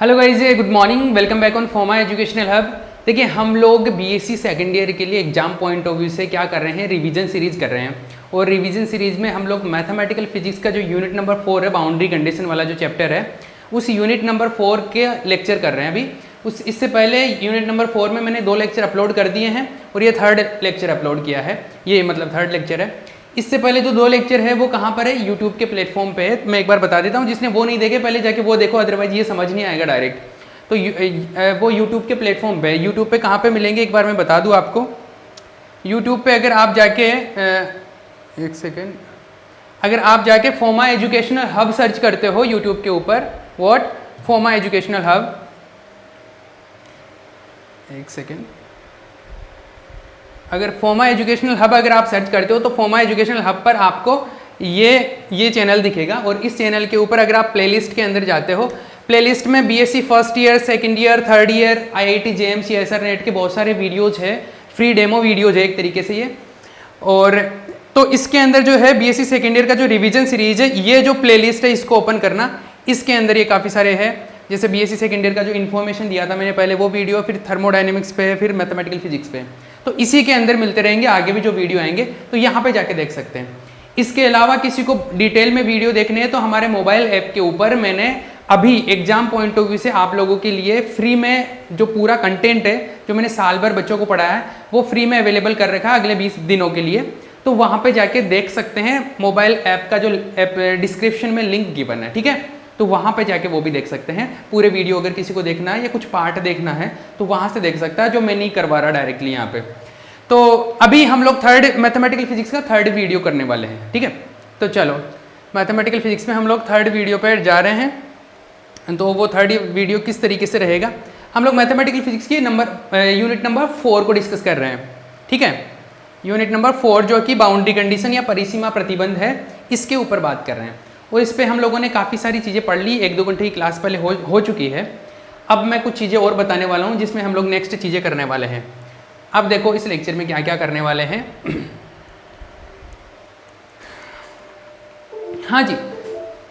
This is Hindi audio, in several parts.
Hello guys, good morning, welcome back on फॉर्मा एजुकेशनल हब। देखिए, हम लोग बीएससी सेकेंड ईयर के लिए एग्जाम पॉइंट ऑफ व्यू से क्या कर रहे हैं, रिवीजन सीरीज कर रहे हैं। और रिवीजन सीरीज में हम लोग मैथमेटिकल फिजिक्स का जो यूनिट नंबर 4 है, बाउंड्री कंडीशन वाला जो चैप्टर है, उस यूनिट नंबर 4 के लेक्चर कर रहे हैं अभी। इससे पहले यूनिट नंबर 4 में मैंने 2 लेक्चर अपलोड कर दिए हैं और ये 3rd लेक्चर अपलोड किया है, ये मतलब 3rd लेक्चर है। इससे पहले जो 2 लेक्चर है वो कहाँ पर है, यूट्यूब के प्लेटफॉर्म पे है। मैं एक बार बता देता हूँ, जिसने वो नहीं देखे पहले जाके वो देखो, अदरवाइज ये समझ नहीं आएगा डायरेक्ट। तो वो यूट्यूब के प्लेटफॉर्म पे है। यूट्यूब पे कहाँ पे मिलेंगे एक बार मैं बता दूँ आपको। यूट्यूब पे अगर आप जाके एक सेकेंड, अगर आप जाके फॉर्मा एजुकेशनल हब सर्च करते हो यूट्यूब के ऊपर, व्हाट फॉर्मा एजुकेशनल हब, एक सेकेंड, अगर फॉर्मा एजुकेशनल हब अगर आप सर्च करते हो तो फॉर्मा एजुकेशनल हब पर आपको ये चैनल दिखेगा। और इस चैनल के ऊपर अगर आप प्लेलिस्ट के अंदर जाते हो, प्लेलिस्ट में BSc first year, second year, third year, IIT JM CSR net के बहुत सारे वीडियोज है, फ्री डेमो वीडियोज है एक तरीके से ये। और तो इसके अंदर जो है बीएससी सेकंड ईयर का जो रिवीजन सीरीज है, ये जो प्लेलिस्ट है इसको ओपन करना, इसके अंदर ये काफ़ी सारे हैं। जैसे बीएससी सेकंड ईयर का जो इन्फॉर्मेशन दिया था मैंने पहले, वो वीडियो, फिर थर्मोडायनेमिक्स पे, फिर मैथमेटिकल फिजिक्स पे, तो इसी के अंदर मिलते रहेंगे। आगे भी जो वीडियो आएंगे तो यहाँ पे जाके देख सकते हैं। इसके अलावा किसी को डिटेल में वीडियो देखने हैं तो हमारे मोबाइल ऐप के ऊपर मैंने अभी एग्जाम पॉइंट ऑफ व्यू से आप लोगों के लिए फ्री में जो पूरा कंटेंट है, जो मैंने साल भर बच्चों को पढ़ाया है, वो फ्री में अवेलेबल कर रखा है अगले 20 दिनों के लिए। तो वहाँ पे जाके देख सकते हैं। मोबाइल ऐप का जो ऐप डिस्क्रिप्शन में लिंक गिवन है, ठीक है, तो वहाँ पे जाके वो भी देख सकते हैं। पूरे वीडियो अगर किसी को देखना है या कुछ पार्ट देखना है तो वहाँ से देख सकता है, जो मैं नहीं करवा रहा डायरेक्टली यहाँ पे। तो अभी हम लोग 3rd मैथमेटिकल फिजिक्स का 3rd वीडियो करने वाले हैं, ठीक है। तो चलो, मैथमेटिकल फिजिक्स में हम लोग 3rd वीडियो पर जा रहे हैं। तो वो 3rd वीडियो किस तरीके से रहेगा, हम लोग मैथमेटिकल फिजिक्स की यूनिट नंबर 4 को डिस्कस कर रहे हैं, ठीक है। यूनिट नंबर 4 जो कि बाउंड्री कंडीशन या परिसीमा प्रतिबंध है, इसके ऊपर बात कर रहे हैं। और इस पर हम लोगों ने काफ़ी सारी चीज़ें पढ़ ली, 1-2 घंटे की क्लास पहले हो चुकी है। अब मैं कुछ चीज़ें और बताने वाला हूँ जिसमें हम लोग नेक्स्ट चीज़ें करने वाले हैं। अब देखो इस लेक्चर में क्या क्या करने वाले हैं। हाँ जी,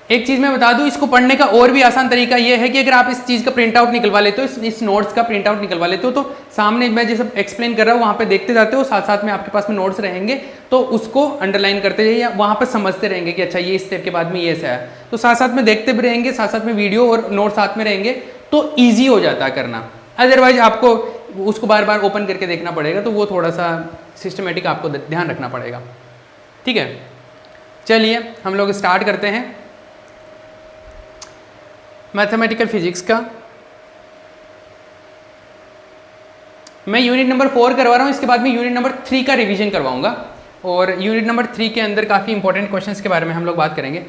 एक चीज़ मैं बता दूं, इसको पढ़ने का और भी आसान तरीका ये है कि अगर आप इस चीज़ का प्रिंट आउट निकलवा लेते हो, इस नोट्स का प्रिंट आउट निकलवा लेते हो, तो सामने मैं जैसे एक्सप्लेन कर रहा हूँ वहाँ पे देखते जाते हो, साथ साथ में आपके पास में नोट्स रहेंगे, तो उसको अंडरलाइन करते जाइए, या वहाँ पर समझते रहेंगे कि अच्छा ये स्टेप के बाद में ये ऐसा है, तो साथ साथ में देखते भी रहेंगे, साथ साथ में वीडियो और नोट साथ में रहेंगे, तो ईजी हो जाता है करना। अदरवाइज आपको उसको बार बार ओपन करके देखना पड़ेगा, तो वो थोड़ा सा सिस्टमेटिक आपको ध्यान रखना पड़ेगा, ठीक है। चलिए हम लोग स्टार्ट करते हैं मैथमेटिकल फिजिक्स का। मैं यूनिट नंबर 4 करवा रहा हूँ, इसके बाद में यूनिट नंबर 3 का रिवीजन करवाऊंगा। और यूनिट नंबर 3 के अंदर काफ़ी इंपॉर्टेंट क्वेश्चंस के बारे में हम लोग बात करेंगे।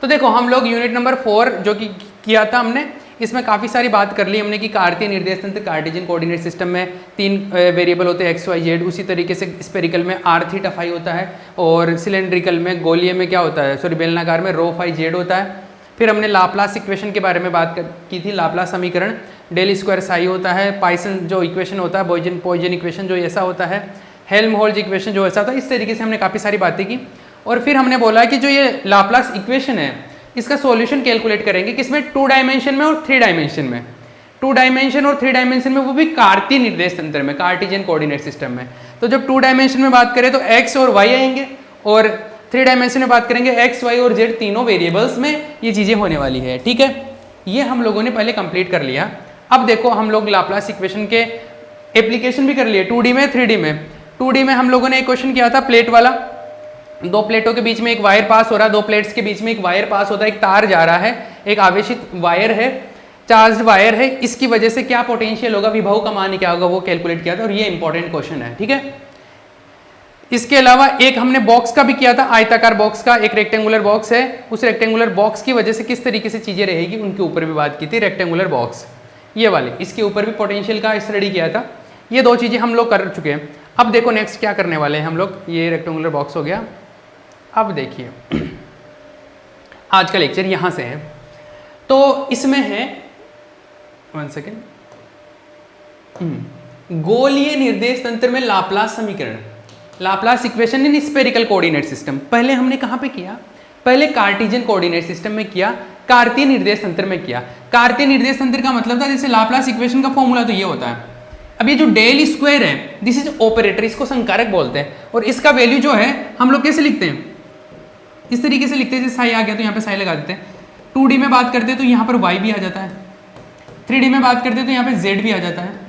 तो देखो, हम लोग यूनिट नंबर 4 जो कि किया था हमने, इसमें काफ़ी सारी बात कर ली हमने कि कार्तीय निर्देश तंत्र, कार्टेशियन कोऑर्डिनेट सिस्टम में 3 वेरिएबल होते हैं, एक्स वाई जेड। उसी तरीके से स्पेरिकल में आर थीटा फाई होता है, और सिलेंड्रिकल में, गोलीय में क्या होता है, सॉरी बेलनाकार में रो फाई जेड होता है। फिर हमने लाप्लास इक्वेशन के बारे में बात की थी, लाप्लास समीकरण, डेल स्क्वायर साई होता है, पाइसन जो इक्वेशन होता है, पॉइजन इक्वेशन जो ऐसा होता है, हेल्महोल्ट्ज इक्वेशन जो ऐसा होता है। इस तरीके से हमने काफ़ी सारी बातें की। और फिर हमने बोला कि जो ये लाप्लास इक्वेशन है, इसका सॉल्यूशन कैलकुलेट करेंगे किसमें, 2 डायमेंशन में और 3 डायमेंशन में। 2 डायमेंशन और 3 डायमेंशन में, वो भी कार्तीय निर्देश तंत्र में, कार्टेशियन कोऑर्डिनेट सिस्टम में। तो जब 2 डायमेंशन में बात करें तो एक्स और वाई आएंगे, और 3 डायमेंशन में बात करेंगे एक्स, वाई और जेड, तीनों वेरिएबल्स में ये चीज़ें होने वाली है, ठीक है। ये हम लोगों ने पहले कंप्लीट कर लिया। अब देखो, हम लोग लाप्लास इक्वेशन के एप्लीकेशन भी कर लिए 2D में, 3D में। 2D में हम लोगों ने एक क्वेश्चन किया था प्लेट वाला, 2 प्लेटों के बीच में एक वायर पास हो रहा है, 2 प्लेट्स के बीच में एक वायर पास होता है, एक तार जा रहा है, एक आवेशित वायर है, चार्ज्ड वायर है, इसकी वजह से क्या पोटेंशियल होगा, विभव का मान क्या होगा, वो कैलकुलेट किया था। और ये इंपॉर्टेंट क्वेश्चन है, ठीक है। इसके अलावा एक हमने बॉक्स का भी किया था, आयताकार बॉक्स का, एक रेक्टेंगुलर बॉक्स है, उस रेक्टेंगुलर बॉक्स की वजह से किस तरीके से चीजें रहेगी, उनके ऊपर भी बात की थी। रेक्टेंगुलर बॉक्स ये वाले, इसके ऊपर भी पोटेंशियल का स्टडी किया था। ये 2 चीजें हम लोग कर चुके हैं। अब देखो नेक्स्ट क्या करने वाले हैं हम लोग। ये रेक्टेंगुलर बॉक्स हो गया। अब देखिए आज का लेक्चर यहाँ से है, तो इसमें है 1 सेकेंड, गोलीय निर्देश तंत्र में लाप्लास समीकरण, Laplace equation in spherical coordinate system. पहले हमने कहाँ पे किया, पहले कार्टेशियन कोऑर्डिनेट सिस्टम में किया, कार्तीय निर्देश तंत्र में किया। कार्तीय निर्देश तंत्र का मतलब था जैसे लाप्लास इक्वेशन का फॉर्मूला तो ये होता है। अब ये जो डेल स्क्वायर है दिस इज ऑपरेटर, इसको संकारक बोलते हैं, और इसका वैल्यू जो है हम लोग कैसे लिखते हैं, इस तरीके से लिखते हैं, जैसे साई आ गया तो यहाँ पे साई लगा देते हैं। 2D में बात करते हैं तो यहाँ पर y भी आ जाता है, 3D में बात करते हैं तो यहाँ पे z भी आ जाता है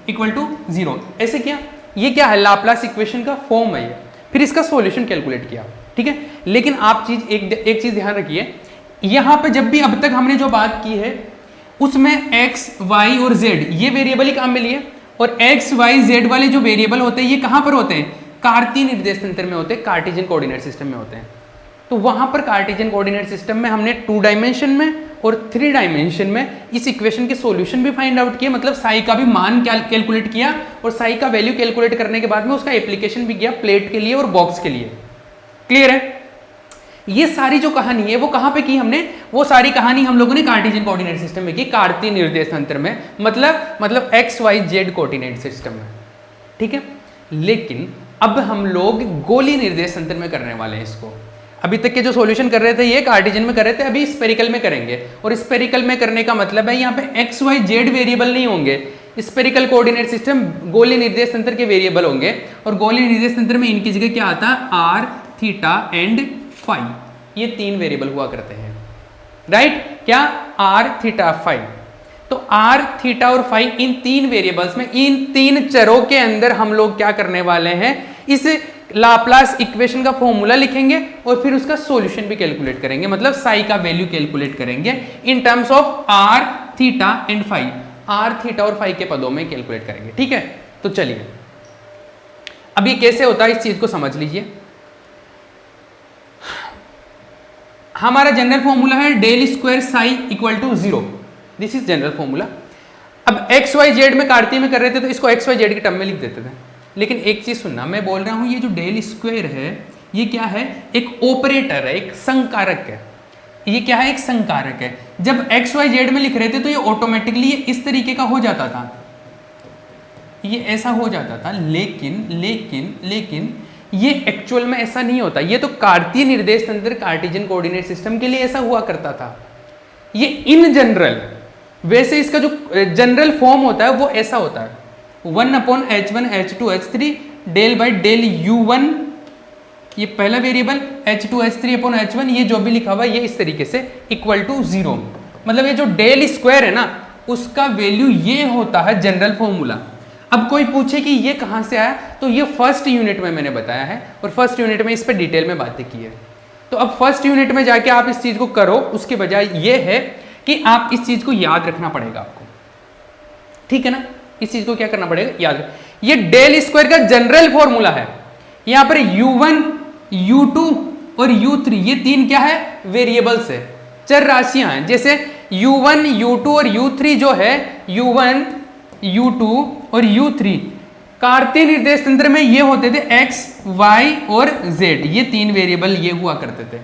इक्वल टू 0। ऐसे किया, ये क्या है, लाप्लास इक्वेशन का फॉर्म है ये। फिर इसका सॉल्यूशन कैलकुलेट किया, ठीक है। लेकिन आप एक चीज ध्यान रखिए, यहाँ पे जब भी अब तक हमने जो बात की है उसमें x, y और z ये वेरिएबल ही काम में लिए, और x, y, z वाले जो वेरिएबल होते हैं ये कहाँ पर होते हैं, कार्तीय निर्देश तंत्र में होते हैं, कार्टेशियन कोऑर्डिनेट सिस्टम में होते हैं। तो वहां पर कार्टेशियन कोऑर्डिनेट सिस्टम में हमने 2 डायमेंशन में और 3 डायमेंशन में इस इक्वेशन के सॉल्यूशन भी फाइंड आउट किया, मतलब साई का भी मान कैलकुलेट किया, और साई का वैल्यू कैलकुलेट करने के बाद में उसका एप्लीकेशन भी किया प्लेट के लिए और बॉक्स के लिए। क्लियर है? ये सारी जो कहानी है वो कहां पे की हमने, वो सारी कहानी हम लोगों ने कार्टेशियन कोऑर्डिनेट सिस्टम में की, कार्तीय निर्देश तंत्र में, मतलब X Y Z coordinate system में, ठीक है। लेकिन अब हम लोग गोलीय निर्देश तंत्र में करने वाले हैं इसको। अभी तक के जो सॉल्यूशन कर रहे थे ये कार्टेशियन में कर रहे थे, अभी स्फेरिकल में करेंगे। और स्फेरिकल में करने का मतलब है यहाँ पे एक्स वाई जेड वेरिएबल नहीं होंगे, स्फेरिकल कोऑर्डिनेट सिस्टम गोलीय निर्देश तंत्र के वेरिएबल होंगे, और गोलीय निर्देश तंत्र में इनकी जगह क्या आता है, आर, थीटा एंड फाई, ये 3 वेरिएबल हुआ करते हैं, राइट। क्या, आर, थीटा, फाई। तो आर, थीटा और फाई, इन 3 वेरिएबल्स में, इन 3 चरों के अंदर हम लोग क्या करने वाले हैं, इस लाप्लास इक्वेशन का फॉर्मूला लिखेंगे और फिर उसका सॉल्यूशन भी कैलकुलेट करेंगे, मतलब साई का वैल्यू कैलकुलेट करेंगे in terms of R, theta and phi. R, theta और फाई के पदों में कैलकुलेट करेंगे, ठीक है। तो चलिए अब ये कैसे होता है इस चीज को समझ लीजिए। हमारा जनरल फॉर्मूला है del square psi equal to 0, this is general formula. अब एक्स वाई जेड में कार्तीय में कर रहे थे तो इसको एक्स वाई जेड के टर्म में लिख देते थे। लेकिन एक चीज सुनना, मैं बोल रहा हूं ये जो डेल स्क्वायर है ये क्या है, एक ऑपरेटर है, एक संकारक है। ये क्या है, एक संकारक है। जब एक्स वाई जेड में लिख रहे थे तो ये ऑटोमेटिकली इस तरीके का हो जाता था, ये ऐसा हो जाता था। लेकिन ये एक्चुअल में ऐसा नहीं होता। ये तो कार्तीय निर्देश तंत्र कार्टेशियन कोऑर्डिनेट सिस्टम के लिए ऐसा हुआ करता था। ये इन जनरल, वैसे इसका जो जनरल फॉर्म होता है वो ऐसा होता है, 1/h1 h2 h3 del by del u1, ये पहला वेरिएबल, h2 h3/h1, ये जो भी लिखा हुआ है ये इस तरीके से इक्वल टू 0। मतलब ये जो डेल स्क्वायर है ना उसका वैल्यू ये होता है जनरल फॉर्मूला। अब कोई पूछे कि ये कहाँ से आया, तो ये फर्स्ट यूनिट में मैंने बताया है, और फर्स्ट यूनिट में इस पर डिटेल में बातें की है। तो अब फर्स्ट यूनिट में जाके आप इस चीज को करो, उसके बजाय ये है कि आप इस चीज को याद रखना पड़ेगा आपको, ठीक है ना। इस चीज को क्या करना पड़ेगा, याद। ये डेल स्क्वायर का जनरल फॉर्मूला है। यहां पर u1, u2 और u3 ये 3 क्या है, वेरिएबल्स है, चर राशियां हैं। जैसे u1, u2 और u3 जो है, u1, u2 और u3 कार्तीय निर्देश तंत्र में ये होते थे x, y और z, ये 3 वेरिएबल ये हुआ करते थे।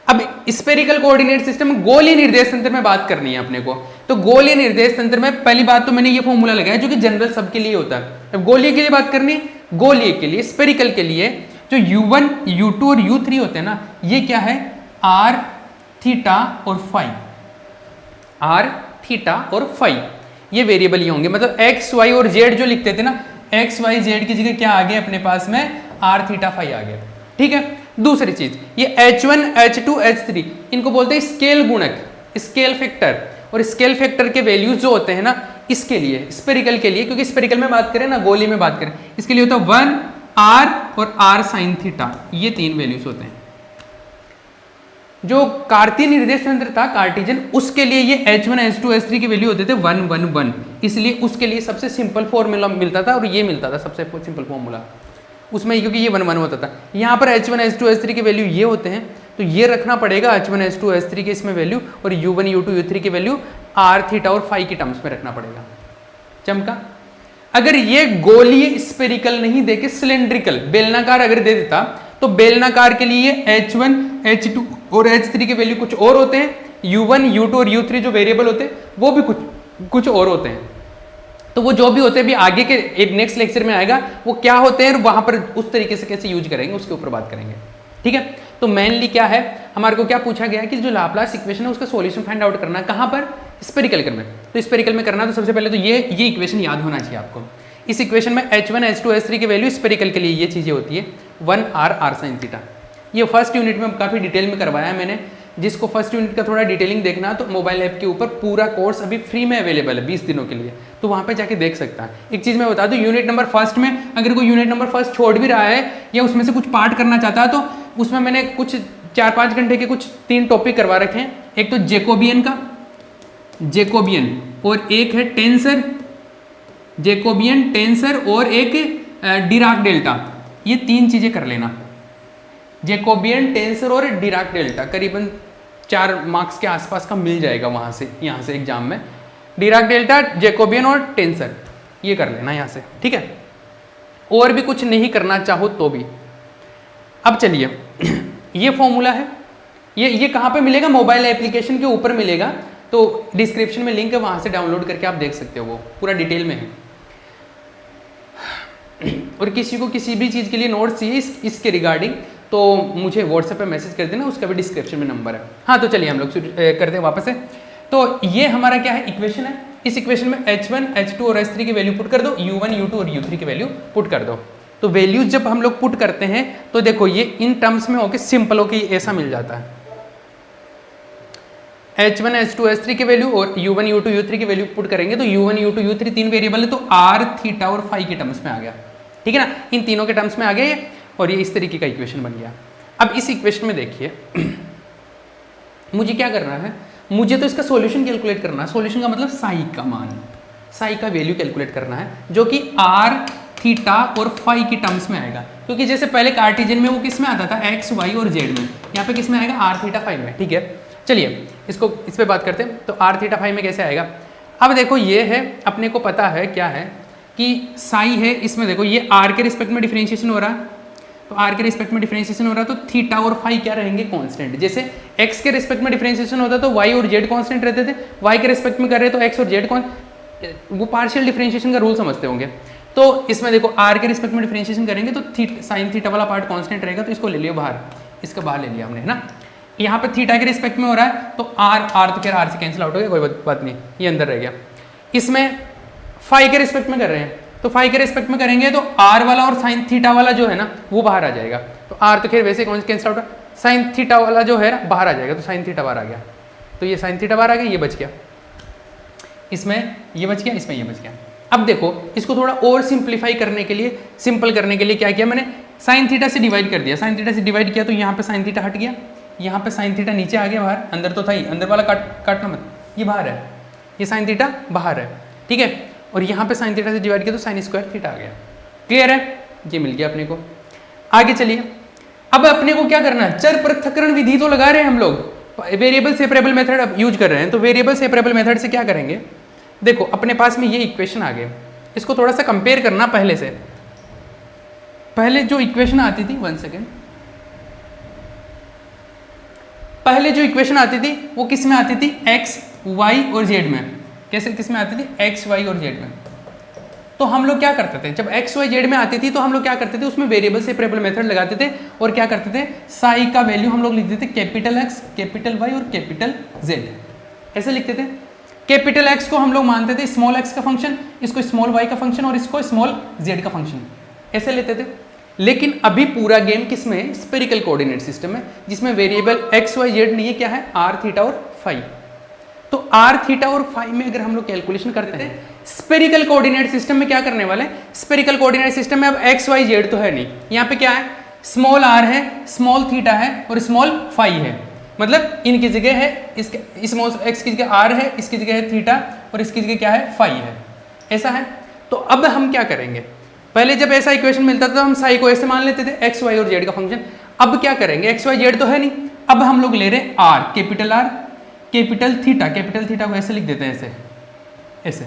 अब स्फेरिकल कोऑर्डिनेट सिस्टम गोलीय निर्देश तंत्र में बात करनी है अपने को। तो गोलीय निर्देश तंत्र में पहली बात तो मैंने ये फॉर्मूला लगाया जो कि जनरल सबके लिए होता है। अब गोलीय के लिए बात करनी, गोलीय के लिए, स्फेरिकल के लिए जो u1, u2 और u3 होते हैं ना, ये क्या है, r, थीटा और फाई, r, थीटा और फाई, ये वेरिएबल ही होंगे। मतलब x, y और z जो लिखते थे ना, x, y, z की जगह क्या आ गया अपने पास में, r, थीटा, फाई आ गया, ठीक है। दूसरी चीज, ये h1, h2, h3 इनको बोलते हैं स्केल गुणक, स्केल फैक्टर। और स्केल फैक्टर के वैल्यूज जो होते हैं ना, इसके लिए स्फेरिकल के लिए, क्योंकि स्फेरिकल में बात करें ना, गोली में बात करें, इसके लिए होता है 1 r और r sin थीटा, ये 3 वैल्यूज होते हैं। जो कार्तीय निर्देश तंत्र था कार्टेशियन, उसके लिए ये h1, h2, h3 की वैल्यू होते थे 1, 1, 1, इसलिए उसके लिए सबसे सिंपल फॉर्मूला मिलता था, और ये मिलता था सबसे सिंपल फॉर्मूला उसमें, क्योंकि ये 1, 1 होता था। यहाँ पर h1, h2, h3 की वैल्यू ये होते हैं, तो ये रखना पड़ेगा h1, h2, h3 के इसमें वैल्यू, और u1, u2, u3 की वैल्यू r, थीटा और फाई के टर्म्स में रखना पड़ेगा। चमका। अगर ये गोलीय स्फेरिकल नहीं देके सिलेंड्रिकल बेलनाकार अगर दे देता, तो बेलनाकार के लिए h1, h2 और h3 के वैल्यू कुछ और होते हैं, u1, u2 और u3 जो वेरिएबल होते हैं वो भी कुछ और होते हैं। तो वो जो भी होते हैं भी आगे के एक नेक्स्ट लेक्चर में आएगा, वो क्या होते हैं और वहां पर उस तरीके से कैसे यूज करेंगे उसके ऊपर बात करेंगे, ठीक है। तो मेनली क्या है, हमारे को क्या पूछा गया है कि जो लाप्लास इक्वेशन है उसका सॉल्यूशन फाइंड आउट करना है, कहाँ पर, स्फेरिकल में। तो स्फेरिकल में करना, तो सबसे पहले तो ये इक्वेशन याद होना चाहिए आपको। इस इक्वेशन में H1 H2 H3 की वैल्यू स्फेरिकल के लिए ये चीज़ें होती है 1r sin थीटा। ये फर्स्ट यूनिट में काफ़ी डिटेल में करवाया है मैंने। जिसको फर्स्ट यूनिट का थोड़ा डिटेलिंग देखना है तो मोबाइल ऐप के ऊपर पूरा कोर्स अभी फ्री में अवेलेबल है 20 दिनों के लिए, तो वहाँ पे जाके देख सकता है। एक चीज़ मैं बता दूँ, यूनिट नंबर फर्स्ट में अगर कोई यूनिट नंबर फर्स्ट छोड़ भी रहा है या उसमें से कुछ पार्ट करना चाहता है तो उसमें मैंने कुछ 4-5 घंटे के कुछ 3 टॉपिक करवा रखे हैं। एक तो जैकोबियन और एक है टेंसर, जैकोबियन, टेंसर और एक डिराक डेल्टा। ये 3 चीज़ें कर लेना, जैकोबियन, टेंसर और डिराक डेल्टा। करीबन 4 मार्क्स के आसपास का मिल जाएगा वहाँ से, यहाँ से एग्जाम में। डिराक डेल्टा, जैकोबियन और टेंसर ये कर लेना यहाँ से, ठीक है। और भी कुछ नहीं करना चाहो तो भी। अब चलिए ये फॉर्मूला है, ये कहाँ पे मिलेगा, मोबाइल एप्लीकेशन के ऊपर मिलेगा, तो डिस्क्रिप्शन में लिंक है, वहाँ से डाउनलोड करके आप देख सकते हो, वो पूरा डिटेल में है। और किसी को किसी भी चीज़ के लिए नोट्स चाहिए इसके रिगार्डिंग तो मुझे व्हाट्सएप पे मैसेज कर देना, उसका भी डिस्क्रिप्शन में नंबर है। हाँ तो चलिए हम लोग करते हैं वापस से। तो ये हमारा क्या है, इक्वेशन है। इस इक्वेशन में H1, H2 और H3 की वैल्यू पुट कर दो, U1, U2 और U3 की वैल्यू पुट कर दो। तो वैल्यूज जब हम लोग पुट करते हैं तो देखो ये इन टर्म्स में होके सिंपल होके ऐसा मिल जाता है। H1, H2, H3 की वैल्यू और U1, U2, U3 की वैल्यू पुट करेंगे तो U1, U2, U3 3 वेरिएबल है, तो R, थीटा और फाई के टर्म्स में आ गया, ठीक है ना। इन तीनों के टर्म्स में आ गया ये, और ये इस तरीके का इक्वेशन बन गया। अब इस इक्वेशन में देखिए मुझे क्या करना है, मुझे तो इसका सॉल्यूशन कैलकुलेट करना है। सॉल्यूशन का मतलब साई का मान, साई का वैल्यू कैलकुलेट करना है, जो कि R, थीटा और फाई की टर्म्स में आएगा। क्योंकि जैसे पहले कार्टेशियन में वो किस में आता था, X, Y और Z में, यहाँ पे किस में आएगा, R, थीटा, फाई में, ठीक है। चलिए इसको इस पे बात करते हैं। तो R, थीटा, फाई में कैसे आएगा। अब देखो ये है, अपने को पता है क्या है कि साई है, इसमें देखो ये R के रिस्पेक्ट में डिफरेंशिएशन हो रहा है, तो R के रिस्पेक्ट में डिफरेंशिएशन हो रहा है, तो थीटा और फाई क्या रहेंगे, कांस्टेंट। जैसे X के रिस्पेक्ट में डिफरेंशिएशन होता तो Y और Z कांस्टेंट रहते थे, Y के रिस्पेक्ट में कर रहे तो X और Z वो पार्शियल डिफरेंशिएशन का रूल समझते होंगे। तो इसमें देखो R के रिस्पेक्ट में डिफरेंशिएशन करेंगे तो साइन थीटा वाला पार्ट कांस्टेंट रहेगा, तो इसको ले लियो बाहर, इसका बाहर ले लिया हमने, है ना। यहाँ पे थीटा के रिस्पेक्ट में हो रहा है तो R तो क्या R से कैंसिल आउट हो गया, कोई बात नहीं, ये अंदर रह गया। इसमें फाई के रिस्पेक्ट में कर रहे हैं तो फाई के रिस्पेक्ट में करेंगे तो R वाला और साइन थीटा वाला जो है ना वो बाहर आ जाएगा। तो R तो खैर वैसे कैंसिल आउट, साइन थीटा वाला जो है ना बाहर आ जाएगा, तो साइन थीटा बाहर आ गया, तो ये साइन थीटा बाहर आ गया, ये बच गया, इसमें ये बच गया, इसमें ये बच गया। अब देखो इसको थोड़ा और सिंप्लीफाई करने के लिए, सिंपल करने के लिए क्या किया मैंने, साइन थीटा से डिवाइड कर दिया। साइन थीटा से डिवाइड किया तो यहाँ पे साइन थीटा हट गया, यहाँ पे साइन थीटा नीचे आ गया बाहर, अंदर तो था ही, अंदर वाला काटना मत, ये बाहर है, ये साइन थीटा बाहर है, ठीक है। और यहाँ पे साइन थीटा से डिवाइड किया तो साइन स्क्वायर थीटा आ गया। क्लियर है, ये मिल गया अपने को। आगे चलिए, अब अपने को क्या करना है, चर पृथक्करण विधि तो लगा रहे हैं हम लोग, वेरिएबल सेपरेबल मेथड अब यूज कर रहे हैं, तो वेरिएबल सेपरेबल मेथड से क्या करेंगे, देखो अपने पास में ये इक्वेशन आ गए, इसको थोड़ा सा कंपेयर करना पहले से। पहले जो इक्वेशन आती थी, 1 सेकेंड, पहले जो इक्वेशन आती थी वो किस में आती थी, X, Y और Z में। कैसे किस में आती थी, X, Y और Z में। तो हम लोग क्या करते थे, जब X, Y, Z में आती थी तो हम लोग क्या करते थे, उसमें वेरिएबल सेपरेबल मेथड लगाते थे और क्या करते थे, साई का वैल्यू हम लोग लिखते थे कैपिटल X, कैपिटल Y और कैपिटल Z, ऐसे लिखते थे। कैपिटल X को हम लोग मानते थे स्मॉल x का फंक्शन, इसको स्मॉल y का फंक्शन और इसको स्मॉल z का फंक्शन, ऐसे लेते थे। लेकिन अभी पूरा गेम किस में है, स्फेरिकल कोऑर्डिनेट सिस्टम है, जिसमें वेरिएबल x, y, z नहीं है, क्या है, r, थीटा और फाई। तो r, थीटा और फाई में अगर हम लोग कैलकुलेशन करते हैं, स्फेरिकल कोऑर्डिनेट सिस्टम में क्या करने वाले, स्फेरिकल कोऑर्डिनेट सिस्टम में अब x, y, z तो है नहीं, यहाँ पे क्या है, स्मॉल r है, स्मॉल थीटा है और स्मॉल फाई है। मतलब इनकी जगह है, इसके स्मॉल x की जगह r है, इसकी जगह है थीटा और इसकी जगह क्या है, फाई है, ऐसा है। तो अब हम क्या करेंगे, पहले जब ऐसा इक्वेशन मिलता था तो हम साई को ऐसे मान लेते थे, x, y और z का फंक्शन। अब क्या करेंगे, x, y, z तो है नहीं, अब हम लोग ले रहे हैं r, capital R, capital theta को ऐसे लिख देते हैं, ऐसे ऐसे,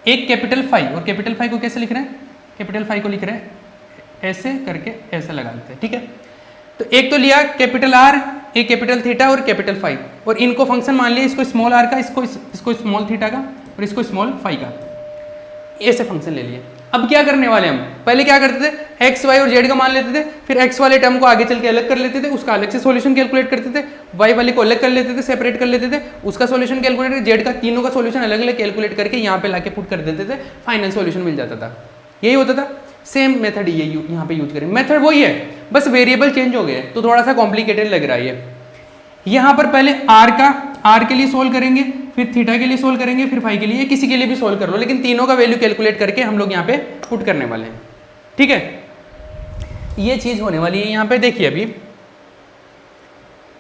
एक कैपिटल फाई, और कैपिटल फाई को कैसे लिख रहे हैं, कैपिटल फाई को लिख रहे हैं ऐसे करके, ऐसे लगा देते हैं, ठीक है। तो एक तो लिया कैपिटल R, एक कैपिटल थीटा और कैपिटल फाई, और इनको फंक्शन मान लिया, इसको स्मॉल r का, इसको स्मॉल थीटा का और इसको स्मॉल फाई का, ऐसे फंक्शन ले लिए। अब क्या करने वाले हम, पहले क्या करते थे, एक्स वाई और जेड का मान लेते थे, फिर एक्स वाले टर्म को आगे चल के अलग कर लेते थे, उसका अलग से सॉल्यूशन कैलकुलेट करते थे, वाई वाले को अलग कर लेते थे, सेपरेट कर लेते थे, उसका सॉल्यूशन कैलकुलेट कर, जेड का तीनों का सॉल्यूशन अलग अलग कैलकुलेट करके यहाँ पे लाके पुट कर देते थे, फाइनल सॉल्यूशन मिल जाता था। यही होता था। सेम मेथड ये यहाँ पे यूज करें, मेथड वही है, बस वेरिएबल चेंज हो गए तो थोड़ा सा कॉम्प्लिकेटेड लग रहा है ये। यहाँ पर पहले आर के लिए सोल्व करेंगे, फिर थीटा के लिए सोल्व करेंगे, फिर फाई के लिए, किसी के लिए भी सोल्व कर लो, लेकिन तीनों का वैल्यू कैलकुलेट करके हम लोग यहाँ पे पुट करने वाले हैं। ठीक है, ये चीज होने वाली है। यहाँ पे देखिए अभी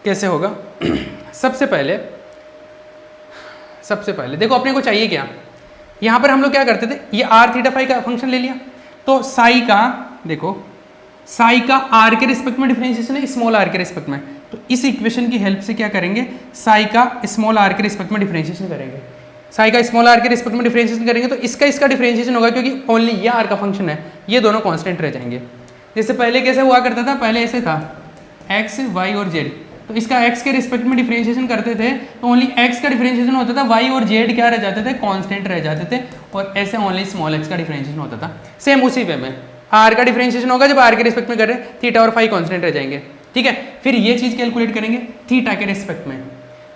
कैसे होगा। सबसे पहले देखो अपने को चाहिए क्या, यहाँ पर हम लोग क्या करते थे, ये आर थीटा फाई का फंक्शन ले लिया, तो साई का देखो, साई का आर के रिस्पेक्ट में डिफरेंशिएशन है, स्मॉल आर के रिस्पेक्ट में, तो इस इक्वेशन की हेल्प से क्या करेंगे, साई का स्मॉल आर के रिस्पेक्ट में डिफरेंशिएशन करेंगे। साई का स्मॉल आर के रिस्पेक्ट में डिफरेंशिएशन करेंगे तो इसका डिफरेंशिएशन होगा, क्योंकि ओनली ये आर का फंक्शन है, ये दोनों कांस्टेंट रह जाएंगे। जैसे पहले कैसे हुआ करता था, पहले ऐसे था एक्स वाई और जेड, तो इसका एक्स के रिस्पेक्ट में डिफरेंशिएशन करते थे तो ओनली एक्स का डिफरेंशिएशन होता था, वाई और जेड क्या रह जाते थे, कांस्टेंट रह जाते थे, और ऐसे ओनली स्मॉल एक्स का डिफरेंशिएशन होता था। सेम उसी वे में आर का डिफरेंशिएशन होगा जब आर के रिस्पेक्ट में कर रहे हैं, थीटा और फाई कांस्टेंट रह जाएंगे। ठीक है, फिर ये चीज कैलकुलेट करेंगे थीटा के रिस्पेक्ट में,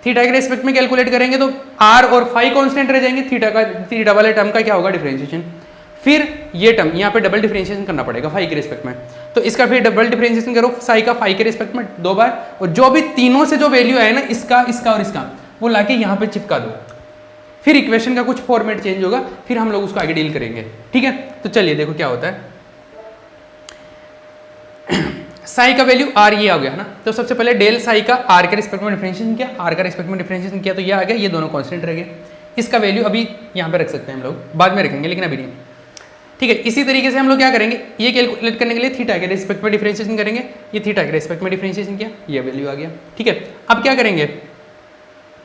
थीटा के रिस्पेक्ट में कैलकुलेट करेंगे तो आर और फाई कांस्टेंट रह जाएंगे, थीटा वाले टर्म का क्या होगा, डिफरेंशिएशन। फिर ये टर्म यहाँ पे डबल डिफरेंशिएशन करना पड़ेगा फाई के रिस्पेक्ट में, तो इसका फिर डबल डिफरेंशिएशन करो साई का फाई के रिस्पेक्ट में 2 बार, और जो भी तीनों से जो वैल्यू आए ना, इसका और इसका, वो लाके यहाँ पे चिपका दो, फिर इक्वेशन का कुछ फॉर्मेट चेंज होगा, फिर हम लोग उसको आगे डील करेंगे। ठीक है, तो चलिए देखो क्या होता है। साई का वैल्यू आर ये आ गया ना, तो सबसे पहले डेल साई का आर के रिस्पेक्ट में डिफरेंशिएशन किया, आर का रिस्पेक्ट में डिफरेंशिएशन किया, तो ये आ गया, ये दोनों कांस्टेंट रह गए। इसका वैल्यू अभी यहाँ पे रख सकते हैं हम लोग, बाद में रखेंगे लेकिन अभी नहीं। ठीक है, इसी तरीके से हम लोग क्या करेंगे, ये कैलकुलेट करने के लिए थीटा के रिस्पेक्ट में डिफरेंशिएशन करेंगे, ये थीटा के रिस्पेक्ट में डिफरेंशिएशन किया, ये वैल्यू आ गया। ठीक है, अब क्या करेंगे,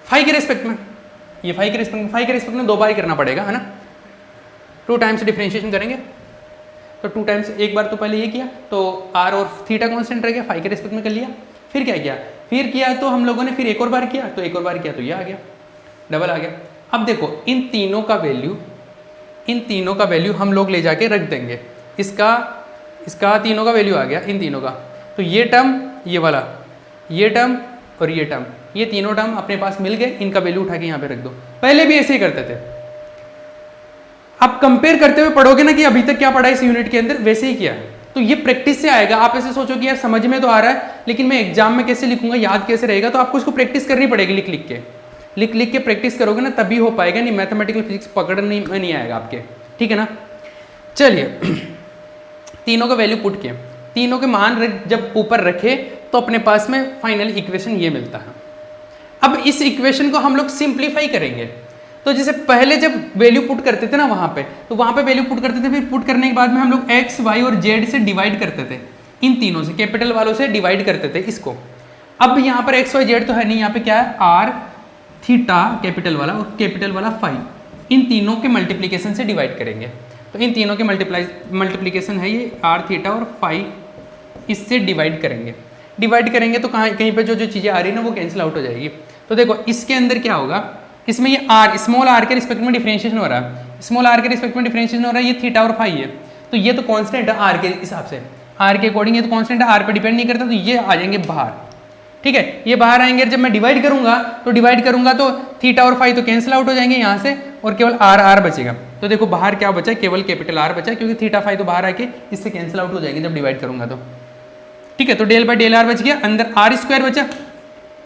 फाई के रिस्पेक्ट में, ये फाई के रिस्पेक्ट में 2 बार करना पड़ेगा, है ना, 2 टाइम्स डिफरेंशिएशन करेंगे, तो 2 टाइम्स, एक बार तो पहले ये किया तो आर और थीटा कांस्टेंट रह गया, फाई के रिस्पेक्ट में कर लिया, फिर क्या किया, फिर किया तो हम लोगों ने फिर एक और बार किया, तो एक और बार किया तो ये आ गया, डबल आ गया। अब देखो इन तीनों का वैल्यू हम लोग ले जाके रख देंगे, इसका तीनों का वैल्यू आ गया, इन तीनों का, तो ये टर्म, ये वाला, ये टर्म और ये टर्म, ये तीनों टर्म अपने पास मिल गए, इनका वैल्यू उठा के यहाँ पे रख दो। पहले भी ऐसे ही करते थे, अब कंपेयर करते हुए पढ़ोगे ना कि अभी तक क्या पढ़ा इस यूनिट के अंदर, वैसे ही किया, तो ये प्रैक्टिस से आएगा। आप ऐसे सोचो कि यार समझ में तो आ रहा है, लेकिन मैं एग्जाम में कैसे लिखूंगा, याद कैसे रहेगा, तो आपको इसको प्रैक्टिस करनी पड़ेगी, लिख के प्रैक्टिस करोगे ना तभी हो पाएगा, नहीं मैथमेटिकल फिजिक्स पकड़ नहीं आएगा आपके। ठीक है ना, चलिए तीनों का वैल्यू पुट किया, तीनों के मान जब ऊपर रखे तो अपने पास में फाइनल इक्वेशन ये मिलता है। अब इस इक्वेशन को हम लोग सिंप्लीफाई करेंगे, तो जैसे पहले जब वैल्यू पुट करते थे ना वहाँ पे वैल्यू पुट करते थे, फिर पुट करने के बाद में हम लोग एक्स वाई और जेड से डिवाइड करते थे, इन तीनों से, कैपिटल वालों से डिवाइड करते थे इसको। अब यहाँ पर एक्स वाई जेड तो है नहीं, यहाँ पे क्या है, आर थीटा कैपिटल वाला और कैपिटल वाला फाई, इन तीनों के मल्टीप्लीकेशन से डिवाइड करेंगे, तो इन तीनों के मल्टीप्लीकेशन है ये आर थीटा और फाई, इससे डिवाइड करेंगे तो कहीं पे जो चीज़ें आ रही है ना वो कैंसिल आउट हो जाएगी। तो देखो इसके अंदर क्या होगा, इसमें ये आर, स्मॉल आर के रिस्पेक्ट में डिफरेंशिएशन हो रहा है, स्मॉल आर के रिस्पेक्ट में डिफरेंशिएशन हो रहा है, ये थीटा और फाई है, तो ये तो कांस्टेंट है आर के हिसाब से, आर के अकॉर्डिंग ये तो कांस्टेंट है, आर पे डिपेंड नहीं करता, तो ये आ जाएंगे बाहर। ठीक है, ये बाहर आएंगे, जब मैं डिवाइड करूंगा तो थीटा और फाई तो कैंसिल आउट हो जाएंगे यहाँ से, और केवल आर बचेगा। तो देखो बाहर क्या बचा, केवल कैपिटल आर बचा, क्योंकि थीटा फाई तो बाहर आके इससे कैंसिल आउट हो जाएंगे जब डिवाइड करूंगा तो। ठीक है, तो डेल बाई डेल आर बच गया, अंदर आर स्क्वायर बचा,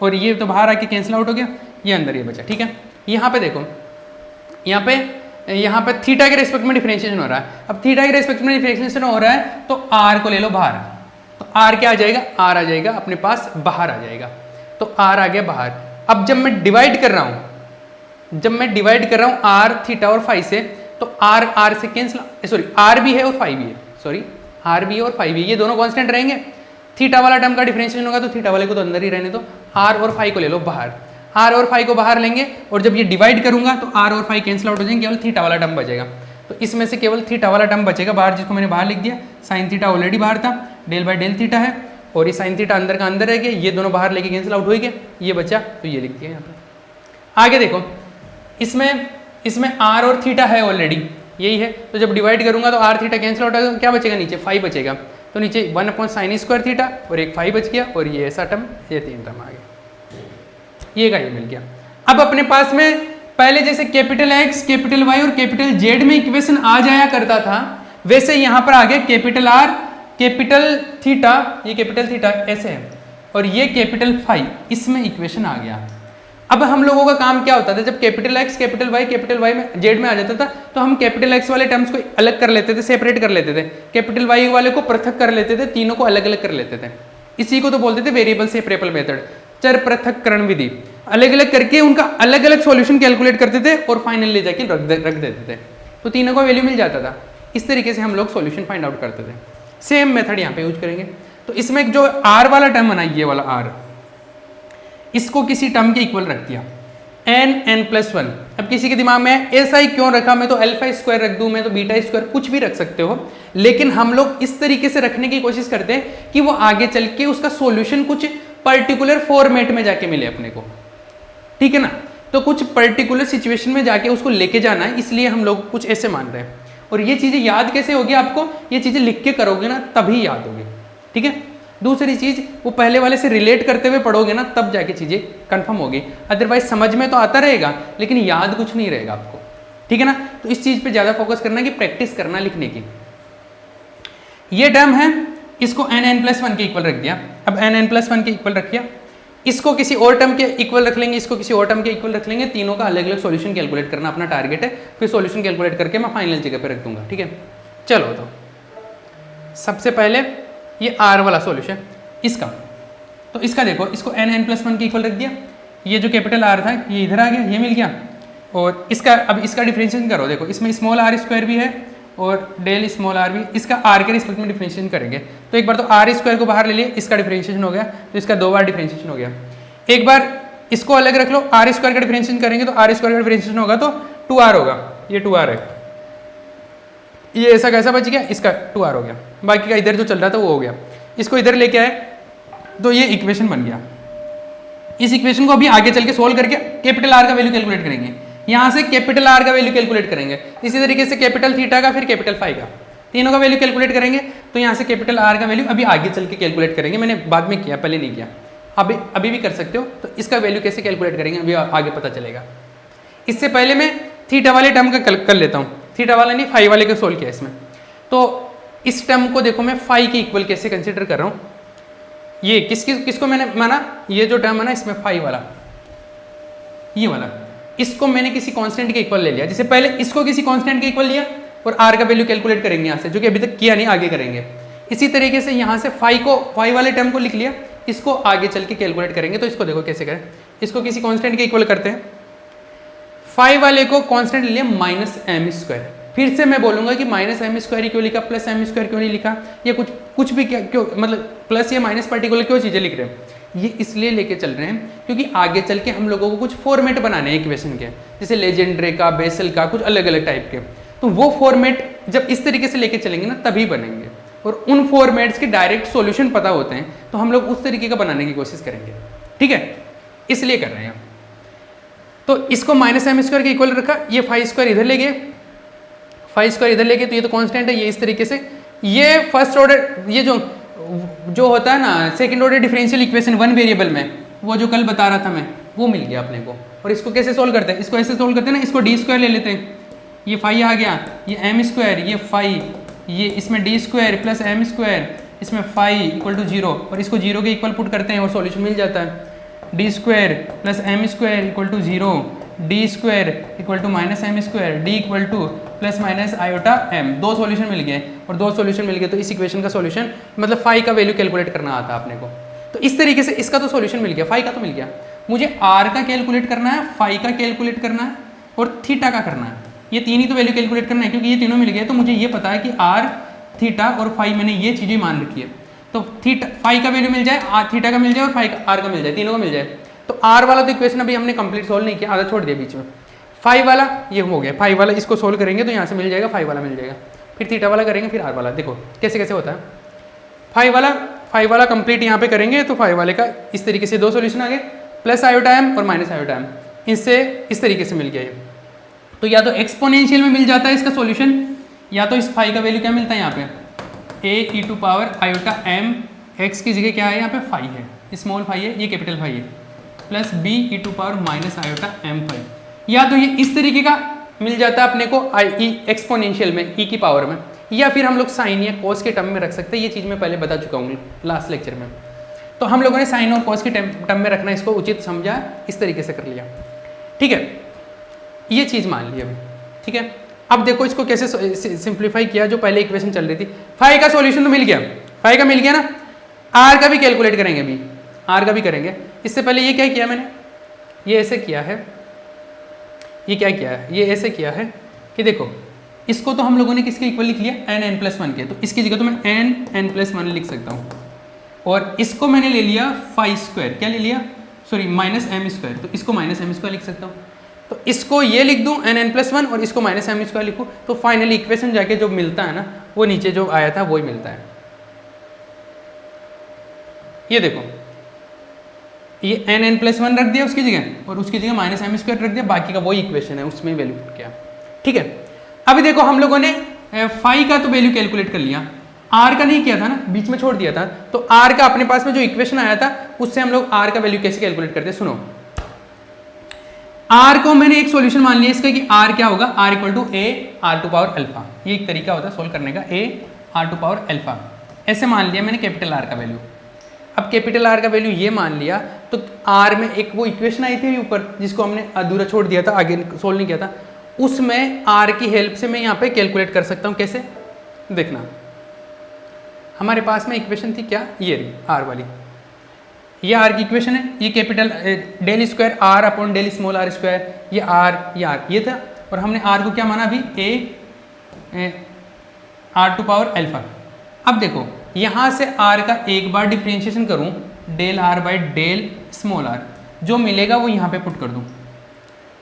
और ये तो बाहर आके कैंसिल आउट हो गया, ये अंदर ये बचा। ठीक है, यहाँ पे देखो, यहाँ पे थीटा के रिस्पेक्ट में डिफरेंशिएशन हो रहा है, अब थीटा के रिस्पेक्ट में डिफरेंशिएशन हो रहा है तो आर को ले लो बाहर, तो आर क्या आ जाएगा, आर आ जाएगा अपने पास, बाहर आ जाएगा, तो आर आ गया बाहर। अब जब मैं डिवाइड कर रहा हूँ आर थीटा और फाई से, तो आर से कैंसिल, सॉरी आर भी है और फाई भी है, ये दोनों कांस्टेंट रहेंगे। थीटा वाला टर्म का डिफरेंशिएशन होगा तो थीटा वाले को तो अंदर ही रहने दो, आर और फाई को ले लो बाहर, आर और फाई को बाहर लेंगे, और जब ये डिवाइड करूंगा तो आर और फाई कैंसिल आउट हो जाएंगे, केवल थीटा वाला टर्म बचेगा, तो इसमें से केवल थीटा वाला टर्म बचेगा बाहर, जिसको मैंने बाहर लिख दिया, साइन थीटा ऑलरेडी बाहर था, डेल बाई डेल थीटा है, और ये साइन थीटा अंदर का अंदर रह गया, ये दोनों बाहर लेके कैंसिल आउट हो गया, ये बचा, तो ये लिख दिया यहाँ पे। आगे देखो, इसमें आर और थीटा है ऑलरेडी, यही है। तो जब डिवाइड करूंगा तो आर थीटा कैंसिल आउट होगा, क्या बचेगा नीचे 5 बचेगा, तो नीचे 1/sin² थीटा और एक 5 बच गया, और ये ऐसा टर्म, ये 3 टर्म आ गया, ये का ये मिल गया। अब अपने पास में पहले जैसे कैपिटल X, कैपिटल Y और कैपिटल Z में इक्वेशन आ जाया करता था, वैसे यहाँ पर आ गया कैपिटल R, कैपिटल थीटा, ये कैपिटल थीटा ऐसे है, और ये कैपिटल फाई, इसमें इक्वेशन आ गया। अब हम लोगों का काम क्या होता था, जब कैपिटल X, कैपिटल Y में Z में आ जाता था, तो हम कैपिटल X वाले टर्म्स को अलग कर लेते थे, सेपरेट कर लेते थे, कैपिटल Y वाले को पृथक कर लेते थे, तीनों को अलग अलग कर लेते थे। इसी को तो बोलते थे वेरिएबल सेपरेबल मेथड, चर पृथक्करण विधि। अलग अलग करके उनका अलग अलग सॉल्यूशन कैलकुलेट करते थे और फाइनल ले जाके रख देते थे, तो तीनों का वैल्यू मिल जाता था। इस तरीके से हम लोग सॉल्यूशन फाइंड आउट करते थे। सेम मेथड यहाँ पे यूज करेंगे। तो इसमें जो R वाला टर्म बना, ये वाला R, इसको किसी टर्म के इक्वल रख दिया, n+1। अब किसी के दिमाग में ऐसा ही क्यों रखा, मैं तो α² रख दूं, मैं तो β², कुछ भी रख सकते हो, लेकिन हम लोग इस तरीके से रखने की कोशिश करते हैं कि वो आगे चल के उसका सॉल्यूशन कुछ पर्टिकुलर फॉर्मेट में जाके मिले अपने को, ठीक है ना। तो कुछ पर्टिकुलर सिचुएशन में जाके उसको लेके जाना है, इसलिए हम लोग कुछ ऐसे मान रहे हैं। और ये चीजें याद कैसे होगी आपको, ये चीजें लिख के करोगे ना तभी याद होगी, ठीक है। दूसरी चीज, वो पहले वाले से रिलेट करते हुए पढ़ोगे ना, तब जाके चीजें कंफर्म होगी, अदरवाइज समझ में तो आता रहेगा लेकिन याद कुछ नहीं रहेगा आपको, ठीक है ना। तो इस चीज पे ज्यादा फोकस करना कि प्रैक्टिस करना लिखने की। ये टर्म है, इसको n+1 के इक्वल रख दिया। अब n+1 के इक्वल रख दिया, इसको किसी और टर्म के इक्वल रख लेंगे, इसको किसी और टर्म के इक्वल रख लेंगे, तीनों का अलग अलग सॉल्यूशन कैलकुलेट करना अपना टारगेट है। फिर सॉल्यूशन कैलकुलेट करके मैं फाइनल जगह पे रख दूंगा, ठीक है। चलो, तो सबसे पहले ये R वाला सॉल्यूशन इसका, तो इसका देखो, इसको n+1 के इक्वल रख दिया, ये जो कैपिटल R था ये इधर आ गया, ये मिल गया। और इसका, अब इसका डिफरेंशिएशन करो, देखो इसमें स्मॉल r² भी है और डेल स्मॉल r भी, इसका r के रिस्पेक्ट में डिफरेंशिएशन करेंगे। तो एक बार तो r² को बाहर ले लिए, इसका डिफरेंशिएशन हो गया, तो इसका 2 बार डिफरेंशिएशन हो गया। एक बार इसको अलग रख लो, r² का डिफरेंशिएशन करेंगे तो r² का डिफरेंशिएशन होगा तो 2r होगा, ये 2r है, ये ऐसा कैसा बच गया, इसका 2r हो गया, बाकी का इधर जो चल रहा था वो हो गया। इसको इधर लेके आए तो ये इक्वेशन बन गया। इस इक्वेशन को अभी आगे चल के सोल्व करके कैपिटल R का वैल्यू कैलकुलेट करेंगे, यहाँ से कैपिटल R का वैल्यू कैलकुलेट करेंगे, इसी तरीके से कैपिटल थीटा का, फिर कैपिटल फाई का, तीनों का वैल्यू कैलकुलेट करेंगे। तो यहाँ से कैपिटल R का वैल्यू अभी आगे चल के कैलकुलेट करेंगे, मैंने बाद में किया, पहले नहीं किया, अभी भी कर सकते हो। तो इसका वैल्यू कैसे कैलकुलेट करेंगे अभी आगे पता चलेगा। इससे पहले मैं थीटा वाले टर्म का कर लेता हूँ, थीटा वाला नहीं फाई वाले का सोल्व किया इसमें। तो इस टर्म को देखो मैं फाई के इक्वल कैसे कंसिडर कर रहा हूँ, ये किसको मैंने माना, ये जो टर्म है ना इसमें फाई वाला, ये वाला, इसको मैंने किसी कांस्टेंट के इक्वल ले लिया। जैसे पहले इसको किसी कांस्टेंट के इक्वल लिया और r का वैल्यू कैलकुलेट करेंगे यहाँ से, जो कि अभी तक किया नहीं, आगे करेंगे। इसी तरीके से यहाँ से फाई वाले टर्म को लिख लिया, इसको आगे चल के कैलकुलेट करेंगे। तो इसको देखो कैसे करें, इसको किसी कांस्टेंट के इक्वल करते हैं, फाई वाले को कांस्टेंट ले लिया -m²। फिर से मैं बोलूंगा कि -m² क्यों लिखा, +m² क्यों नहीं लिखा, या कुछ भी क्यों, मतलब प्लस या माइनस पर्टिकुलर क्यों चीजें लिख रहे हैं, ये इसलिए लेके चल रहे हैं क्योंकि आगे चल के हम लोगों को कुछ फॉर्मेट बनाने हैं इक्वेशन के, जैसे लेजेंड्रे का, बेसल का, कुछ अलग अलग टाइप के। तो वो फॉर्मेट जब इस तरीके से लेके चलेंगे ना तभी बनेंगे, और उन फॉर्मेट्स के डायरेक्ट सॉल्यूशन पता होते हैं, तो हम लोग उस तरीके का बनाने की कोशिश करेंगे, ठीक है, इसलिए कर रहे हैं। तो इसको -m² के इक्वल रखा, ये φ² इधर ले गए, φ² इधर ले गए, तो ये तो कांस्टेंट है, ये इस तरीके से, ये फर्स्ट ऑर्डर, ये जो होता है ना second order differential equation one variable में, वो जो कल बता रहा था मैं, वो मिल गया अपने को। और इसको कैसे सोल्व करते हैं, इसको ऐसे सोल्व करते हैं ना, इसको d² ले लेते हैं, ये फाई आ गया, ये m², ये फाई, ये इसमें d² प्लस m², इसमें फाई इक्वल टू 0, और इसको 0 के इक्वल पुट करते हैं और सॉल्यूशन मिल जाता है। d² plus m² equal to 0, d² equal to -m², d equal to plus minus iota m, दो सॉल्यूशन मिल गए, और दो सॉल्यूशन मिल गए तो इस इक्वेशन का सॉल्यूशन मतलब फाई का वैल्यू कैलकुलेट करना आता अपने को। तो इस तरीके से इसका तो सॉल्यूशन मिल गया, फाई का तो मिल गया, मुझे r का कैलकुलेट करना है, फाई का कैलकुलेट करना है और थीटा का करना है, ये तीन ही तो वैल्यू कैलकुलेट करना है, क्योंकि ये तीनों मिल गए। तो मुझे ये पता है कि r, थीटा और फाई, मैंने ये चीज़ें मान रखी है। तो थीटा फाई का वैल्यू मिल जाए, थीटा का मिल जाए और फाई का r का मिल जाए, तीनों का मिल जाए। तो r वाला तो इक्वेशन अभी हमने कंप्लीट सोल्व नहीं किया, आधा छोड़ दिया बीच में। फाई वाला ये हो गया, फाई वाला इसको सोल्व करेंगे तो यहाँ से मिल जाएगा, फाई वाला मिल जाएगा, फिर थीटा वाला करेंगे, फिर r वाला। देखो कैसे कैसे होता है, फाई वाला कंप्लीट यहाँ पे करेंगे तो फाई वाले का इस तरीके से दो सॉल्यूशन आ गए, प्लस आयोटा m और माइनस आयोटा m, इससे इस तरीके से मिल गया ये तो या तो एक्सपोनेंशियल में मिल जाता है इसका सॉल्यूशन, या तो इस फाई का वैल्यू क्या मिलता है यहाँ पे A E to power iota M, X की जगह क्या है यहाँ पे फाई है, स्मॉल फाई है, ये कैपिटल फाई है, plus B E to power minus iota M phi. या तो ये इस तरीके का मिल जाता है अपने को आई ई एक्सपोनेंशियल में ई की पावर में, या फिर हम लोग साइन या कॉस के टर्म में रख सकते हैं। ये चीज़ मैं पहले बता चुका हूँ लास्ट लेक्चर में। तो हम लोगों ने साइन और कॉस के टर्म में रखना इसको उचित समझा, इस तरीके से कर लिया। ठीक है, ये चीज़ मान ली अभी। ठीक है, अब देखो इसको कैसे सिंप्लीफाई किया। जो पहले इक्वेशन चल रही थी, फाई का सॉल्यूशन तो मिल गया, फाई का मिल गया ना, आर का भी कैलकुलेट करेंगे अभी, आर का भी करेंगे। इससे पहले ये क्या किया मैंने, ये ऐसे किया है, ये क्या किया है, ये ऐसे किया है कि देखो इसको तो हम लोगों ने किसके इक्वल लिख लिया, एन एन प्लस वन के, तो इसकी जगह तो मैं एन एन प्लस वन लिख सकता हूँ। और इसको मैंने ले लिया फाई स्क्वायर, क्या ले लिया, सॉरी माइनस एम स्क्वायर, तो इसको माइनस एम स्क्वायर लिख सकता हूँ। तो इसको ये लिख दूँ एन एन प्लस वन और इसको माइनस एम स्क्वायर लिखूँ, तो फाइनली इक्वेशन जाके जो मिलता है ना, वो नीचे जो आया था वही मिलता है। ये देखो, ये एन एन प्लस वन रख दिया उसकी जगह और उसकी जगह माइनस एम स्क्वायर रख दिया, बाकी का वही इक्वेशन है, उसमें वैल्यू पुट किया। ठीक है, अभी देखो हम लोगों ने फाई का तो वैल्यू कैलकुलेट कर लिया, आर का नहीं किया था ना, बीच में छोड़ दिया था। तो आर का अपने पास में जो इक्वेशन आया था उससे हम लोग आर का वैल्यू कैसे कैलकुलेट करते हैं, सुनो। आर को मैंने एक सॉल्यूशन मान लिया इसका कि आर क्या होगा, R equal to A R to power alpha, ये एक तरीका होता है सोल्व करने का, A R to power alpha, ऐसे मान लिया मैंने कैपिटल आर का वैल्यू। अब कैपिटल आर का वैल्यू ये मान लिया, तो आर में एक वो इक्वेशन आई थी ऊपर जिसको हमने अधूरा छोड़ दिया था, आगे सोल्व नहीं किया था, उसमें आर की हेल्प से मैं यहाँ पे कैलकुलेट कर सकता हूँ। कैसे, देखना, हमारे पास में इक्वेशन थी क्या, ये रही आर वाली, ये आर की इक्वेशन है, ये capital del square R upon del small R square, ये आर ये था, और हमने आर को क्या माना अभी, A R to power alpha. अब देखो यहाँ से आर का एक बार डिफ्रेंशिएशन करूँ del R by del small R, जो मिलेगा वो यहाँ पे पुट कर दूँ,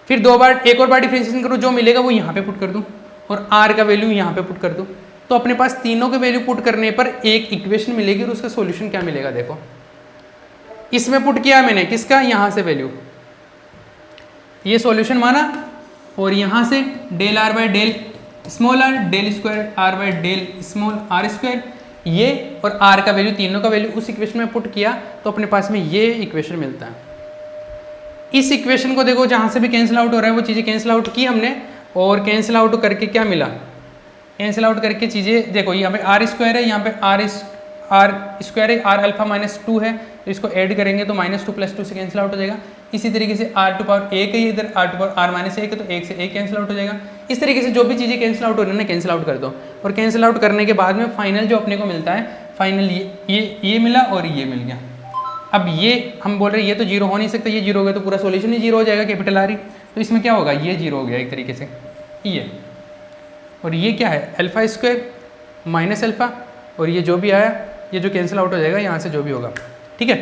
फिर दो बार एक और बार डिफ्रेंशिएशन करूँ, जो मिलेगा वो यहाँ पे पुट कर दूँ, और आर का वैल्यू यहाँ पे पुट कर दूँ। तो अपने पास तीनों के वैल्यू पुट करने पर एक इक्वेशन मिलेगी और उसका सॉल्यूशन क्या मिलेगा। देखो इसमें पुट किया मैंने किसका, यहाँ से वैल्यू, ये सॉल्यूशन माना, और यहाँ से del R by del small R del square R by del small R square, ये और आर का वैल्यू, तीनों का वैल्यू उस इक्वेशन में पुट किया, तो अपने पास में ये इक्वेशन मिलता है। इस इक्वेशन को देखो जहाँ से भी कैंसिल आउट हो रहा है वो चीज़ें कैंसिल आउट की हमने, और कैंसिल आउट करके क्या मिला, कैंसिल आउट करके चीज़ें देखो, यहाँ पे आर स्क्वायर है, यहाँ पे आर स्क्वायर है, आर अल्फा माइनस टू है, तो इसको ऐड करेंगे तो माइनस टू प्लस टू से कैंसिल आउट हो जाएगा। इसी तरीके से आर टू पावर एक है, इधर R to power R minus एक है, तो एक से एक कैंसिल आउट हो जाएगा। इस तरीके से जो भी चीज़ें कैंसिल आउट हो रही है ना, कैंसिल आउट कर दो, और कैंसिल आउट करने के बाद में फाइनल जो अपने को मिलता है, फाइनल ये मिला और ये मिल गया। अब ये हम बोल रहे हैं ये तो जीरो हो नहीं सकता, ये जीरो हो गया तो पूरा सॉल्यूशन ही जीरो हो जाएगा, कैपिटल आर ही, तो इसमें क्या होगा, ये जीरो हो गया एक तरीके से ये, और ये क्या है अल्फा स्क्वायर माइनस अल्फा, और ये जो भी आया ये जो कैंसिल आउट हो जाएगा यहाँ से जो भी होगा। ठीक है,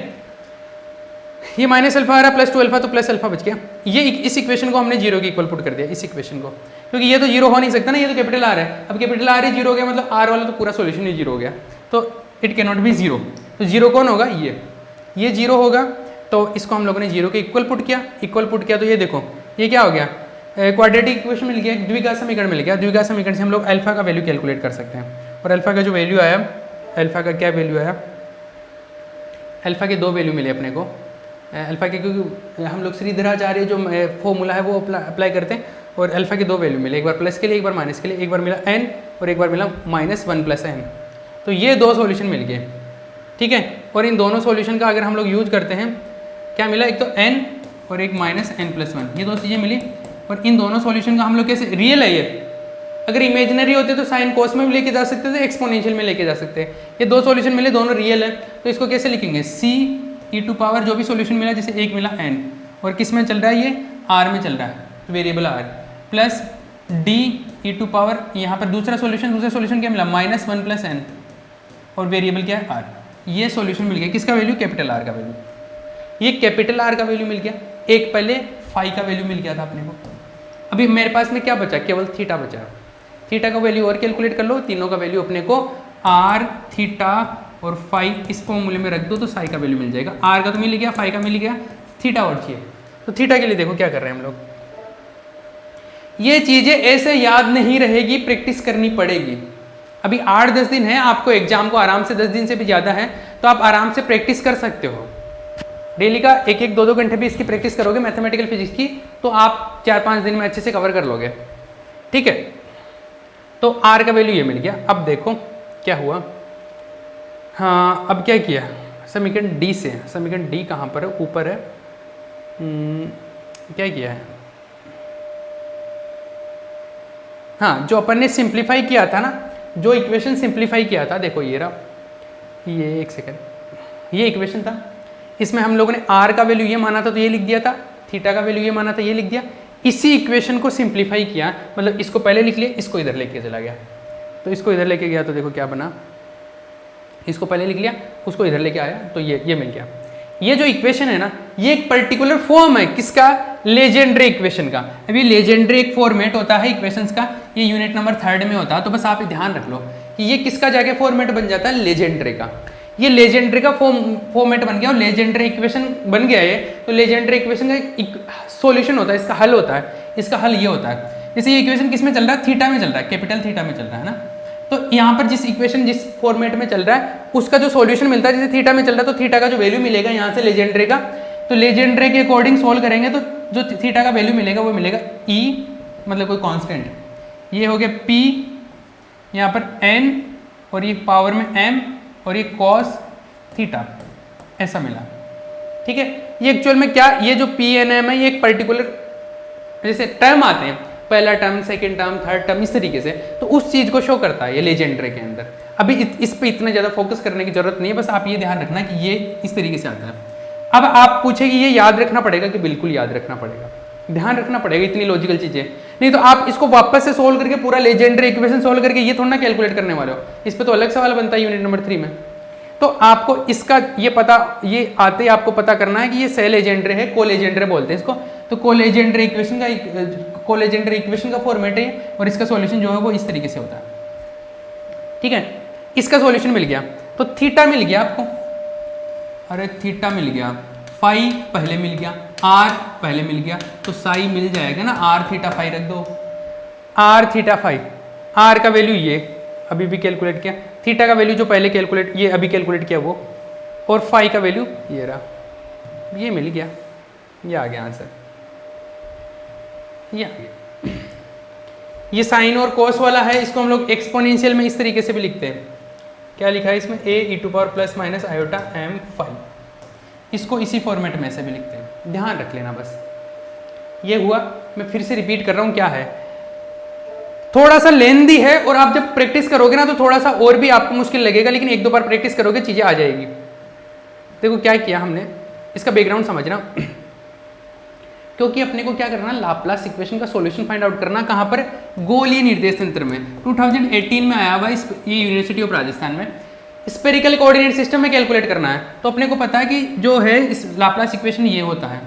ये माइनस अल्फा आ रहा प्लस टू अल्फा, तो प्लस अल्फा बच गया। ये इस इक्वेशन को हमने जीरो के इक्वल पुट कर दिया, इस इक्वेशन को, क्योंकि ये तो जीरो हो नहीं सकता ना, ये तो कैपिटल आर है। अब कैपिटल आर ही जीरो हो गया, मतलब आर वाला तो पूरा सॉल्यूशन ही जीरो हो गया, तो it can not be zero. तो जीरो कौन होगा, ये जीरो होगा, तो इसको हम लोगों ने जीरो के इक्वल पुट किया, तो ये देखो ये क्या हो गया, क्वाड्रेटिक इक्वेशन मिल गया, द्विघात समीकरण मिल गया। द्विघात समीकरण से हम लोग अल्फा का वैल्यू कैलकुलेट कर सकते हैं, और अल्फा का जो वैल्यू आया, अल्फा का क्या वैल्यू आया, अल्फा के दो वैल्यू मिले अपने को अल्फा के, क्योंकि हम लोग श्रीधराचार्य जो फॉर्मूला है वो अप्लाई करते हैं, और अल्फा के दो वैल्यू मिले, एक बार प्लस के लिए एक बार माइनस के लिए, एक बार मिला n और एक बार मिला माइनस वन प्लस n, तो ये दो सॉल्यूशन मिल गए। ठीक है, और इन दोनों सॉल्यूशन का अगर हम लोग यूज करते हैं, क्या मिला, एक तो n और एक माइनस n प्लस वन, ये दो चीज़ें मिली। और इन दोनों सॉल्यूशन का हम लोग कैसे, रियल है ये, अगर इमेजिनरी होते तो साइन कोस में भी लेके जा सकते थे, एक्सपोनेंशियल में लेके जा सकते हैं। ये दो सॉल्यूशन मिले, दोनों रियल है, तो इसको कैसे लिखेंगे, c ई टू पावर जो भी सॉल्यूशन मिला, जैसे एक मिला n, और किस में चल रहा है, ये r में चल रहा है, variable r, plus d E to power, यहाँ पर दूसरा सॉल्यूशन क्या मिला, माइनस वन प्लस n, और वेरिएबल क्या है r। ये सॉल्यूशन मिल गया, किसका वैल्यू, कैपिटल R का वैल्यू। ये कैपिटल R का वैल्यू मिल गया, एक पहले फाई का वैल्यू मिल गया था अपने को। अभी मेरे पास में क्या बचा, केवल थीटा बचा, थीटा का वैल्यू और कैलकुलेट कर लो, तीनों का वैल्यू अपने को r थीटा और फाई इस फॉर्मूले में रख दो तो साई का वैल्यू मिल जाएगा। r का तो मिल गया, फाई का मिल गया, थीटा और चाहिए, तो थीटा के लिए देखो क्या कर रहे हैं हम लोग, ये चीजें ऐसे याद नहीं रहेगी, प्रैक्टिस करनी पड़ेगी। अभी 8-10 दिन है आपको एग्जाम को, आराम से 10 दिन से भी ज़्यादा है, तो आप आराम से प्रैक्टिस कर सकते हो। डेली का 1-1, 2-2 घंटे भी इसकी प्रैक्टिस करोगे मैथमेटिकल फिजिक्स की, तो आप 4-5 दिन में अच्छे से कवर कर लोगे। ठीक है, तो आर का वैल्यू ये मिल गया। अब देखो क्या हुआ। हाँ, अब क्या किया, समीकरण डी से, समीकरण डी कहाँ पर है, ऊपर है। क्या किया है, हाँ, जो अपन ने सिंप्लीफाई किया था ना, जो इक्वेशन सिंप्लीफाई किया था, देखो ये रहा, ये एक सेकेंड, ये इक्वेशन था, इसमें हम लोगों ने आर का वैल्यू ये माना था तो ये लिख दिया था, थीटा का वैल्यू ये माना था ये लिख दिया। इसी इक्वेशन को सिंप्लीफाई किया, मतलब इसको पहले लिख लिया, इसको इधर लेके चला गया, तो इसको इधर लेके गया तो देखो क्या बना, इसको पहले लिख लिया, उसको इधर लेके आया तो ये मिल गया। ये जो इक्वेशन है ना, ये एक पर्टिकुलर फॉर्म है किसका, लेजेंड्रे इक्वेशन का। अभी लेजेंड्रे एक फॉर्मेट होता है इक्वेशंस का, ये यूनिट नंबर 3 में होता है, तो बस आप ध्यान रख लो कि ये किसका जाके फॉर्मेट बन जाता है, लेजेंड्रे का। ये लेजेंड्रे का फॉर्मेट बन गया और लेजेंड्रे इक्वेशन बन गया है, तो लेजेंड्रे इक्वेशन का सॉल्यूशन होता है, इसका हल होता है, इसका हल ये होता है। जैसे ये इक्वेशन किस में चल रहा है, थीटा में चल रहा है, कैपिटल थीटा में चल रहा है ना, तो यहाँ पर जिस इक्वेशन जिस फॉर्मेट में चल रहा है उसका जो सॉल्यूशन मिलता है, जैसे थीटा में चल रहा है तो थीटा का जो वैल्यू मिलेगा यहाँ से लेजेंड्रे का, तो लेजेंड्रे के अकॉर्डिंग सोल्व करेंगे तो जो थीटा का वैल्यू मिलेगा वो मिलेगा ई, मतलब कोई कांस्टेंट, ये हो गया पी, यहाँ पर एन और ये पावर में एम और ये कॉस थीटा, ऐसा मिला। ठीक है, ये एक्चुअल में क्या, ये जो पी एन एम है ये एक पर्टिकुलर जैसे टर्म आते हैं, पहला term, second term, third term, इस तरीके से, तो उस चीज को शो करता है ये लेजेंड्रे के अंदर। अभी इस पे इतना ज्यादा फोकस करने की जरूरत नहीं है, बस आप ये ध्यान रखना कि ये इस तरीके से आता है। अब आप पूछे कि ये याद रखना पड़ेगा, कि बिल्कुल याद रखना पड़ेगा, ध्यान रखना पड़ेगा, इतनी लॉजिकल चीजें, नहीं तो आप इसको वापस से सोल्व करके पूरा लेजेंड्रे इक्वेशन सोल्व करके ये थोड़ा ना कैलकुलेट करने वाले हो, इस पे तो अलग सवाल बनता है यूनिट नंबर 3 में। तो आपको इसका ये पता, ये आते ही आपको पता करना है कि ये से लेजेंड्रे है, को लेजेंड्रे बोलते हैं इसको, तो को लेजेंड्रे इक्वेशन का फॉर्मेट है और इसका सॉल्यूशन जो है वो इस तरीके से होता है। ठीक है, इसका सॉल्यूशन मिल गया, तो थीटा मिल गया आपको, अरे थीटा मिल गया, फाई पहले मिल गया, आर पहले मिल गया, तो साई मिल जाएगा ना, आर थीटा फाई रख दो, आर थीटा फाई, आर का वैल्यू ये अभी भी कैलकुलेट किया, थीटा का वैल्यू जो पहले कैलकुलेट, ये अभी कैलकुलेट किया वो, और फाई का वैल्यू ये रहा, ये मिल गया, ये आ गया आंसर, ये आ गया। ये साइन और कोस वाला है, इसको हम लोग एक्सपोनेंशियल में इस तरीके से भी लिखते हैं, क्या लिखा है इसमें, A E to power plus minus iota M phi, इसको इसी फॉर्मेट में से भी लिखते हैं, ध्यान रख लेना बस। ये हुआ, मैं फिर से रिपीट कर रहा हूँ, क्या है, थोड़ा सा लेंदी है और आप जब प्रैक्टिस करोगे ना तो थोड़ा सा और भी आपको मुश्किल लगेगा, लेकिन 1-2 बार प्रैक्टिस करोगे चीजें आ जाएगी। देखो क्या किया हमने, इसका बैकग्राउंड समझना, क्योंकि अपने को क्या करना, लाप्लास इक्वेशन का सॉल्यूशन फाइंड आउट करना, कहाँ पर, गोलीय निर्देश तंत्र में। 2018 में आया हुआ ये यूनिवर्सिटी ऑफ राजस्थान में, स्पेरिकल कोऑर्डिनेट सिस्टम में कैलकुलेट करना है, तो अपने को पता है कि जो है इस लाप्लास इक्वेशन ये होता है।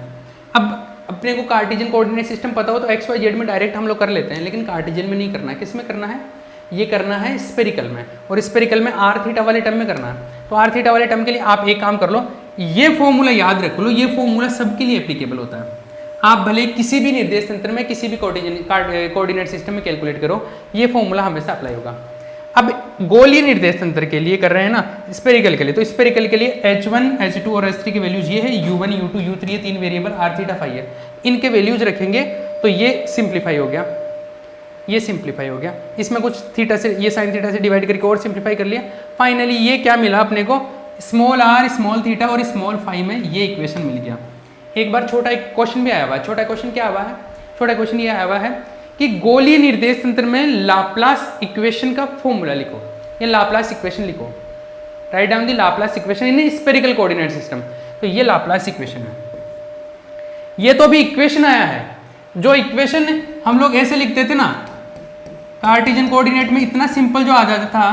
अब अपने को कार्टेशियन कोऑर्डिनेट सिस्टम पता हो तो एक्स वाई जेड में डायरेक्ट हम लोग कर लेते हैं, लेकिन कार्टेशियन में नहीं करना है, किस में करना है, ये करना है स्पेरिकल में, और स्पेरिकल में आर थीटा वाले टर्म में करना है। तो आर थीटा वाले टर्म के लिए आप एक काम कर लो, ये फॉर्मूला याद रख लो, ये फॉर्मूला सबके लिए एप्लीकेबल होता है। आप भले किसी भी निर्देश तंत्र में, किसी भी कोऑर्डिनेट सिस्टम में कैलकुलेट करो, ये फॉर्मूला हमेशा अप्लाई होगा। अब गोलीय निर्देश तंत्र के लिए कर रहे हैं ना, स्पेरिकल के लिए, तो स्पेरिकल के लिए H1, H2 और H3 के वैल्यूज ये है, U1, U2, U3 ये 3 वेरिएबल आर थीटा फाई है, इनके वैल्यूज रखेंगे तो ये सिंप्लीफाई हो गया, ये सिंप्लीफाई हो गया, इसमें कुछ थीटा से, ये साइन थीटा से डिवाइड करके और सिंप्लीफाई कर लिया। फाइनली ये क्या मिला अपने को, स्मॉल आर स्मॉल थीटा और स्मॉल फाई में ये इक्वेशन मिल गया। एक बार छोटा एक क्वेश्चन भी आया हुआ है, छोटा क्वेश्चन क्या आया है, छोटा क्वेश्चन ये आया हुआ है कि गोलीय निर्देश तंत्र में लाप्लास इक्वेशन का फॉर्मूला लिखो, ये लाप्लास इक्वेशन लिखो, write down the Laplace equation in spherical coordinate system. तो ये लाप्लास इक्वेशन है, ये तो भी इक्वेशन आया है, जो इक्वेशन हम लोग ऐसे लिखते थे ना कार्टेशियन कोऑर्डिनेट में, इतना सिंपल जो आ जाता था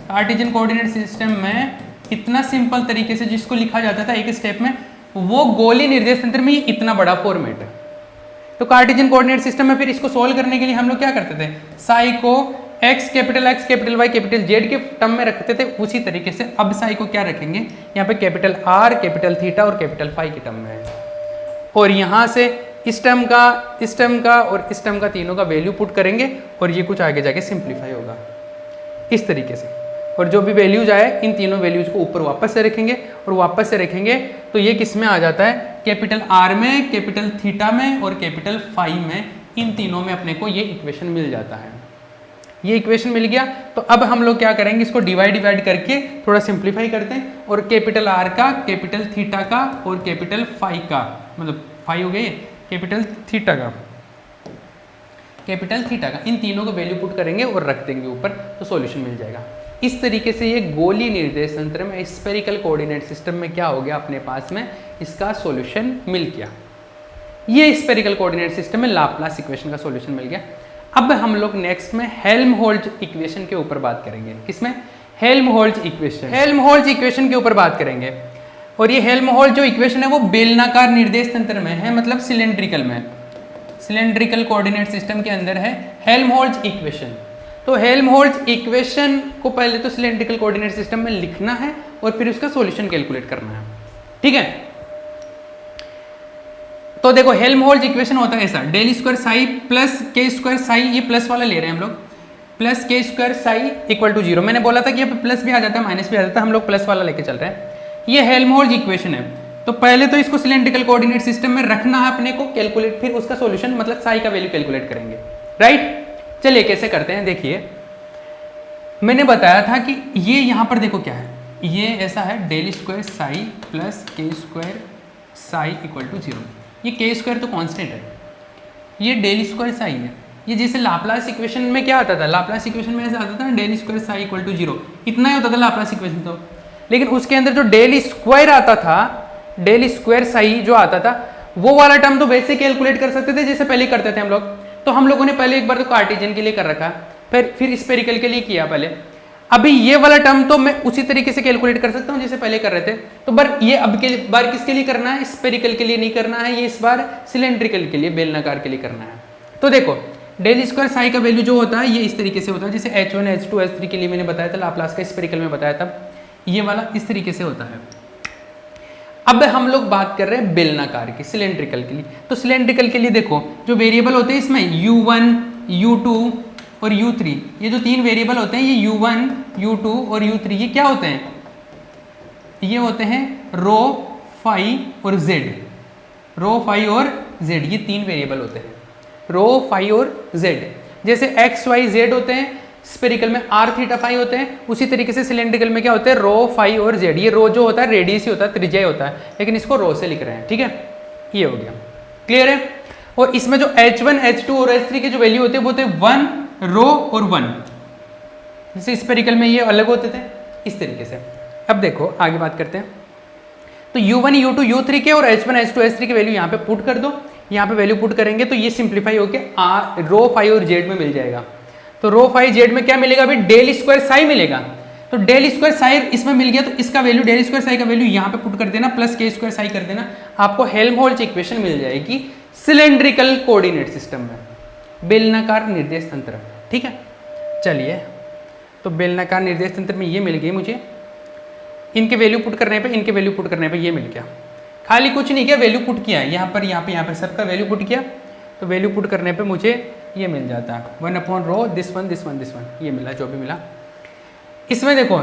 कार्टेशियन कोऑर्डिनेट सिस्टम में, इतना सिंपल तरीके से जिसको लिखा जाता था एक स्टेप में, वो गोलीय निर्देश तंत्र में इतना बड़ा फॉर्मेट है। तो कार्टेशियन कोऑर्डिनेट सिस्टम में फिर इसको सोल्व करने के लिए हम लोग क्या करते थे, साई को x capital Y capital Z के टर्म में रखते थे, उसी तरीके से अब साई को क्या रखेंगे, यहाँ पे कैपिटल आर कैपिटल थीटा और कैपिटल फाई के टर्म में है, और यहाँ से इस टर्म का और इस टर्म का तीनों का वैल्यू पुट करेंगे और ये कुछ आगे जाके सिंप्लीफाई होगा इस तरीके से। और जो भी वैल्यूज आए इन तीनों वैल्यूज को ऊपर वापस से रखेंगे और वापस से रखेंगे तो ये किस में आ जाता है, कैपिटल आर में, कैपिटल थीटा में और कैपिटल फाई में, इन तीनों में अपने को ये इक्वेशन मिल जाता है। ये इक्वेशन मिल गया तो अब हम लोग क्या करेंगे, इसको डिवाइड करके थोड़ा सिंप्लीफाई करते हैं और कैपिटल आर का, कैपिटल थीटा का और कैपिटल फाई का, मतलब फाई हो गए, कैपिटल थीटा का, इन तीनों को वैल्यू पुट करेंगे और रख देंगे ऊपर तो सॉल्यूशन मिल जाएगा। इस तरीके से ये गोली निर्देश तंत्र में स्फेरिकल कोऑर्डिनेट सिस्टम में क्या हो गया, अपने पास में इसका सॉल्यूशन मिल गया। ये स्फेरिकल कोऑर्डिनेट सिस्टम में लाप्लास इक्वेशन का सॉल्यूशन मिल गया। अब हम लोग नेक्स्ट में हेल्महोल्ट्ज इक्वेशन के ऊपर बात करेंगे। किसमें, हेल्महोल्ट्ज इक्वेशन के ऊपर बात करेंगे। और ये हेल्महोल्ट्ज जो इक्वेशन है वो बेलनाकार निर्देश तंत्र में है, मतलब सिलेंड्रिकल में, सिलेंड्रिकल कोऑर्डिनेट सिस्टम के अंदर है हेल्महोल्ट्ज इक्वेशन। तो हेल्महोल्ट्ज इक्वेशन को पहले तो सिलेंड्रिकल कोऑर्डिनेट सिस्टम में लिखना है और फिर उसका सॉल्यूशन कैलकुलेट करना है, ठीक है। तो देखो हेल्महोल्ट्ज इक्वेशन होता है ऐसा, डेल स्क्वायर साई प्लस के स्क्वायर साई, ये प्लस वाला ले रहे हैं हम लोग, प्लस के स्क्वायर साई इक्वल टू 0। मैंने बोला था कि यहाँ पे प्लस भी आ जाता है माइनस भी आ जाता है, हम लोग प्लस वाला लेके चल रहे हैं। ये हेल्महोल्ट्ज इक्वेशन है। तो पहले तो इसको सिलेंड्रिकल कोऑर्डिनेट सिस्टम में रखना है अपने को, कैलकुलेट, फिर उसका सॉल्यूशन मतलब साई का वैल्यू कैलकुलेट करेंगे, राइट। चलिए कैसे करते हैं, देखिए मैंने बताया था कि ये यहाँ पर देखो क्या है, ये ऐसा है डेल स्क्वायर साई प्लस के स्क्वायर साई इक्वल टू 0। ये के स्क्वायर तो कांस्टेंट है, ये डेल स्क्वायर साई है। ये जैसे लाप्लास इक्वेशन में क्या आता था, लाप्लास इक्वेशन में ऐसा आता था ना, del square psi equal to 0, इतना ही होता था लाप्लास इक्वेशन तो। लेकिन उसके अंदर जो डेल स्क्वायर आता था, डेल स्क्वायर साई जो आता था, वो वाला टर्म तो वैसे कैलकुलेट कर सकते थे जैसे पहले करते थे हम लोग। तो हम लोगों ने पहले एक बार तो कार्टेशियन के लिए कर रखा, फिर स्फेरिकल के लिए किया पहले। अभी ये वाला टर्म तो मैं उसी तरीके से कैलकुलेट कर सकता हूँ जैसे पहले कर रहे थे। तो ये अब के बार किसके लिए करना है, स्फेरिकल के लिए नहीं करना है, ये इस बार सिलेंड्रिकल के लिए, बेलनाकार के लिए करना है। तो देखो डेल स्क्वायर साई का वैल्यू जो होता है ये इस तरीके से होता है, जैसे H1 H2 H3 के लिए मैंने बताया था, लाप्लास का स्फेरिकल में बताया था, ये वाला इस तरीके से होता है। अब हम लोग बात कर रहे हैं बेलनाकार की, सिलेंड्रिकल के लिए। तो सिलेंड्रिकल के लिए देखो जो वेरिएबल होते हैं इसमें U1, U2 और U3, ये जो तीन वेरिएबल होते हैं, ये U1, U2 और U3, ये क्या होते हैं, ये होते हैं रो, फाई और जेड। रो, फाई और जेड, ये तीन वेरिएबल होते हैं, रो, फाई और जेड। जैसे एक्स, वाई, जेड होते हैं स्फेरिकल में, आर, थीटा, फाई होते हैं, उसी तरीके से सिलेंड्रिकल में क्या होते हैं, रो, फाई और जेड। ये रो जो होता है रेडियस ही होता है, त्रिज्या होता है, लेकिन इसको रो से लिख रहे हैं, ठीक है। ये हो गया, क्लियर है। और इसमें जो H1, H2 और H3 के जो वैल्यू होते हैं वो होते हैं 1, रो और 1। जैसे स्फेरिकल में ये अलग होते थे, इस तरीके से। अब देखो आगे बात करते हैं। तो U1, U2, U3 के और H1, H2, H3 के वैल्यू यहाँ पे पुट कर दो, यहाँ पे वैल्यू पुट करेंगे तो ये सिंप्लीफाई होकर रो, फाई और जेड में मिल जाएगा। तो रो, फाई, जेड में क्या मिलेगा अभी, डेल स्क्वायर साई मिलेगा। तो डेल स्क्वायर साई इसमें मिल गया, तो इसका वैल्यू, डेल स्क्वायर साई का वैल्यू यहाँ पे पुट कर देना, प्लस के स्क्वायर साई कर देना, आपको हेल्महोल्ट्ज इक्वेशन मिल जाएगी सिलेंड्रिकल कोऑर्डिनेट सिस्टम में, बेलनाकार निर्देश तंत्र, ठीक है। चलिए तो बेलनाकार निर्देश तंत्र में ये मिल गई मुझे, इनके वैल्यू पुट करने पे, इनके वैल्यू पुट करने पे ये मिल गया। खाली कुछ नहीं किया, वैल्यू पुट किया है, यहाँ पर सबका वैल्यू पुट किया, तो वैल्यू पुट करने पे मुझे ये मिल जाता है 1 रो, दिस वन, ये मिला, जो भी मिला। इसमें देखो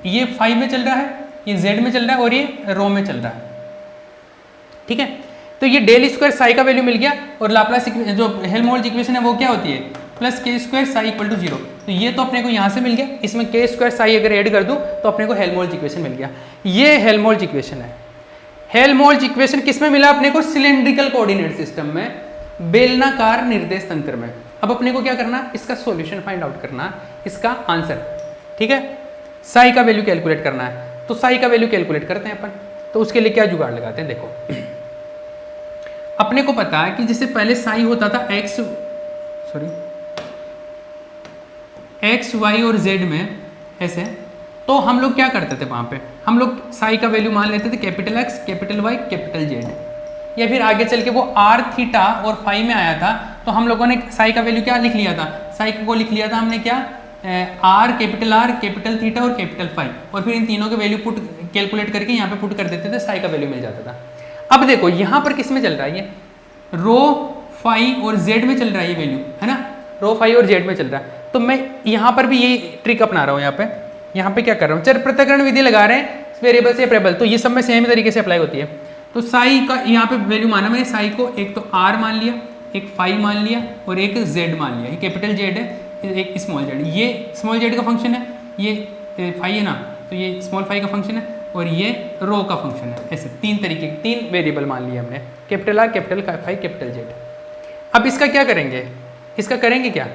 ये फाई में चल रहा है, ये जेड में चल रहा है और ये रो में चल रहा है, ठीक है। तो ये डेल स्क्वायर साई का वैल्यू मिल गया और लाप्लास जो हेल्महोल्ट्ज इक्वेशन है वो क्या होती है, प्लस के स्क्वायर साई इक्वल टू 0। तो ये तो अपने को यहाँ से मिल गया, इसमें के स्क्वायर साई अगर ऐड कर दूँ तो अपने को हेल्महोल्ट्ज इक्वेशन मिल गया। ये हेल्महोल्ट्ज इक्वेशन है। हेल्महोल्ट्ज इक्वेशन किसमें मिला अपने को, सिलेंड्रिकल कोऑर्डिनेट सिस्टम में, बेलनाकार निर्देश तंत्र में। अब अपने को क्या करना, इसका सॉल्यूशन फाइंड आउट करना, इसका आंसर, ठीक है। साई का वैल्यू कैलकुलेट करना है, तो साई का वैल्यू कैलकुलेट करते हैं अपन। तो उसके लिए क्या जुगाड़ लगाते हैं, देखो अपने को पता है कि जैसे पहले साई होता था एक्स, वाई और जेड में ऐसे, तो हम लोग क्या करते थे वहाँ पे, हम लोग साई का वैल्यू मान लेते थे capital X, capital Y, capital Z, या फिर आगे चल के वो आर, थीटा और फाई में आया था, तो हम लोगों ने साई का वैल्यू क्या लिख लिया था, साई को लिख लिया था हमने क्या, आर, कैपिटल थीटा और कैपिटल फाई, और फिर इन तीनों के वैल्यू पुट कैलकुलेट करके यहाँ पे पुट कर देते थे, साई का वैल्यू मिल जाता था। अब देखो यहाँ पर किस में चल रहा है, ये रो फाई और जेड में चल रहा है ये वैल्यू, है ना, रो फाई और जेड में चल रहा है। तो मैं यहाँ पर भी यही ट्रिक अपना रहा हूँ। यहाँ पे क्या कर रहा हूँ, चर पृथक्करण विधि लगा रहे हैं वेरिएबल से वेरिएबल, तो ये सब में सेम तरीके से अप्लाई होती है। तो साई का यहाँ पे वैल्यू माना मैंने, साई को एक तो आर मान लिया, एक फाई मान लिया और एक जेड मान लिया। ये कैपिटल जेड है, एक स्मॉल जेड, ये स्मॉल जेड का फंक्शन है, ये फाई है ना, तो ये स्मॉल फाई का फंक्शन है और ये रो का फंक्शन है। ऐसे तीन तरीके, तीन वेरिएबल मान लिए हमने, capital R, capital phi, capital Z. अब इसका क्या करेंगे, इसका करेंगे क्या,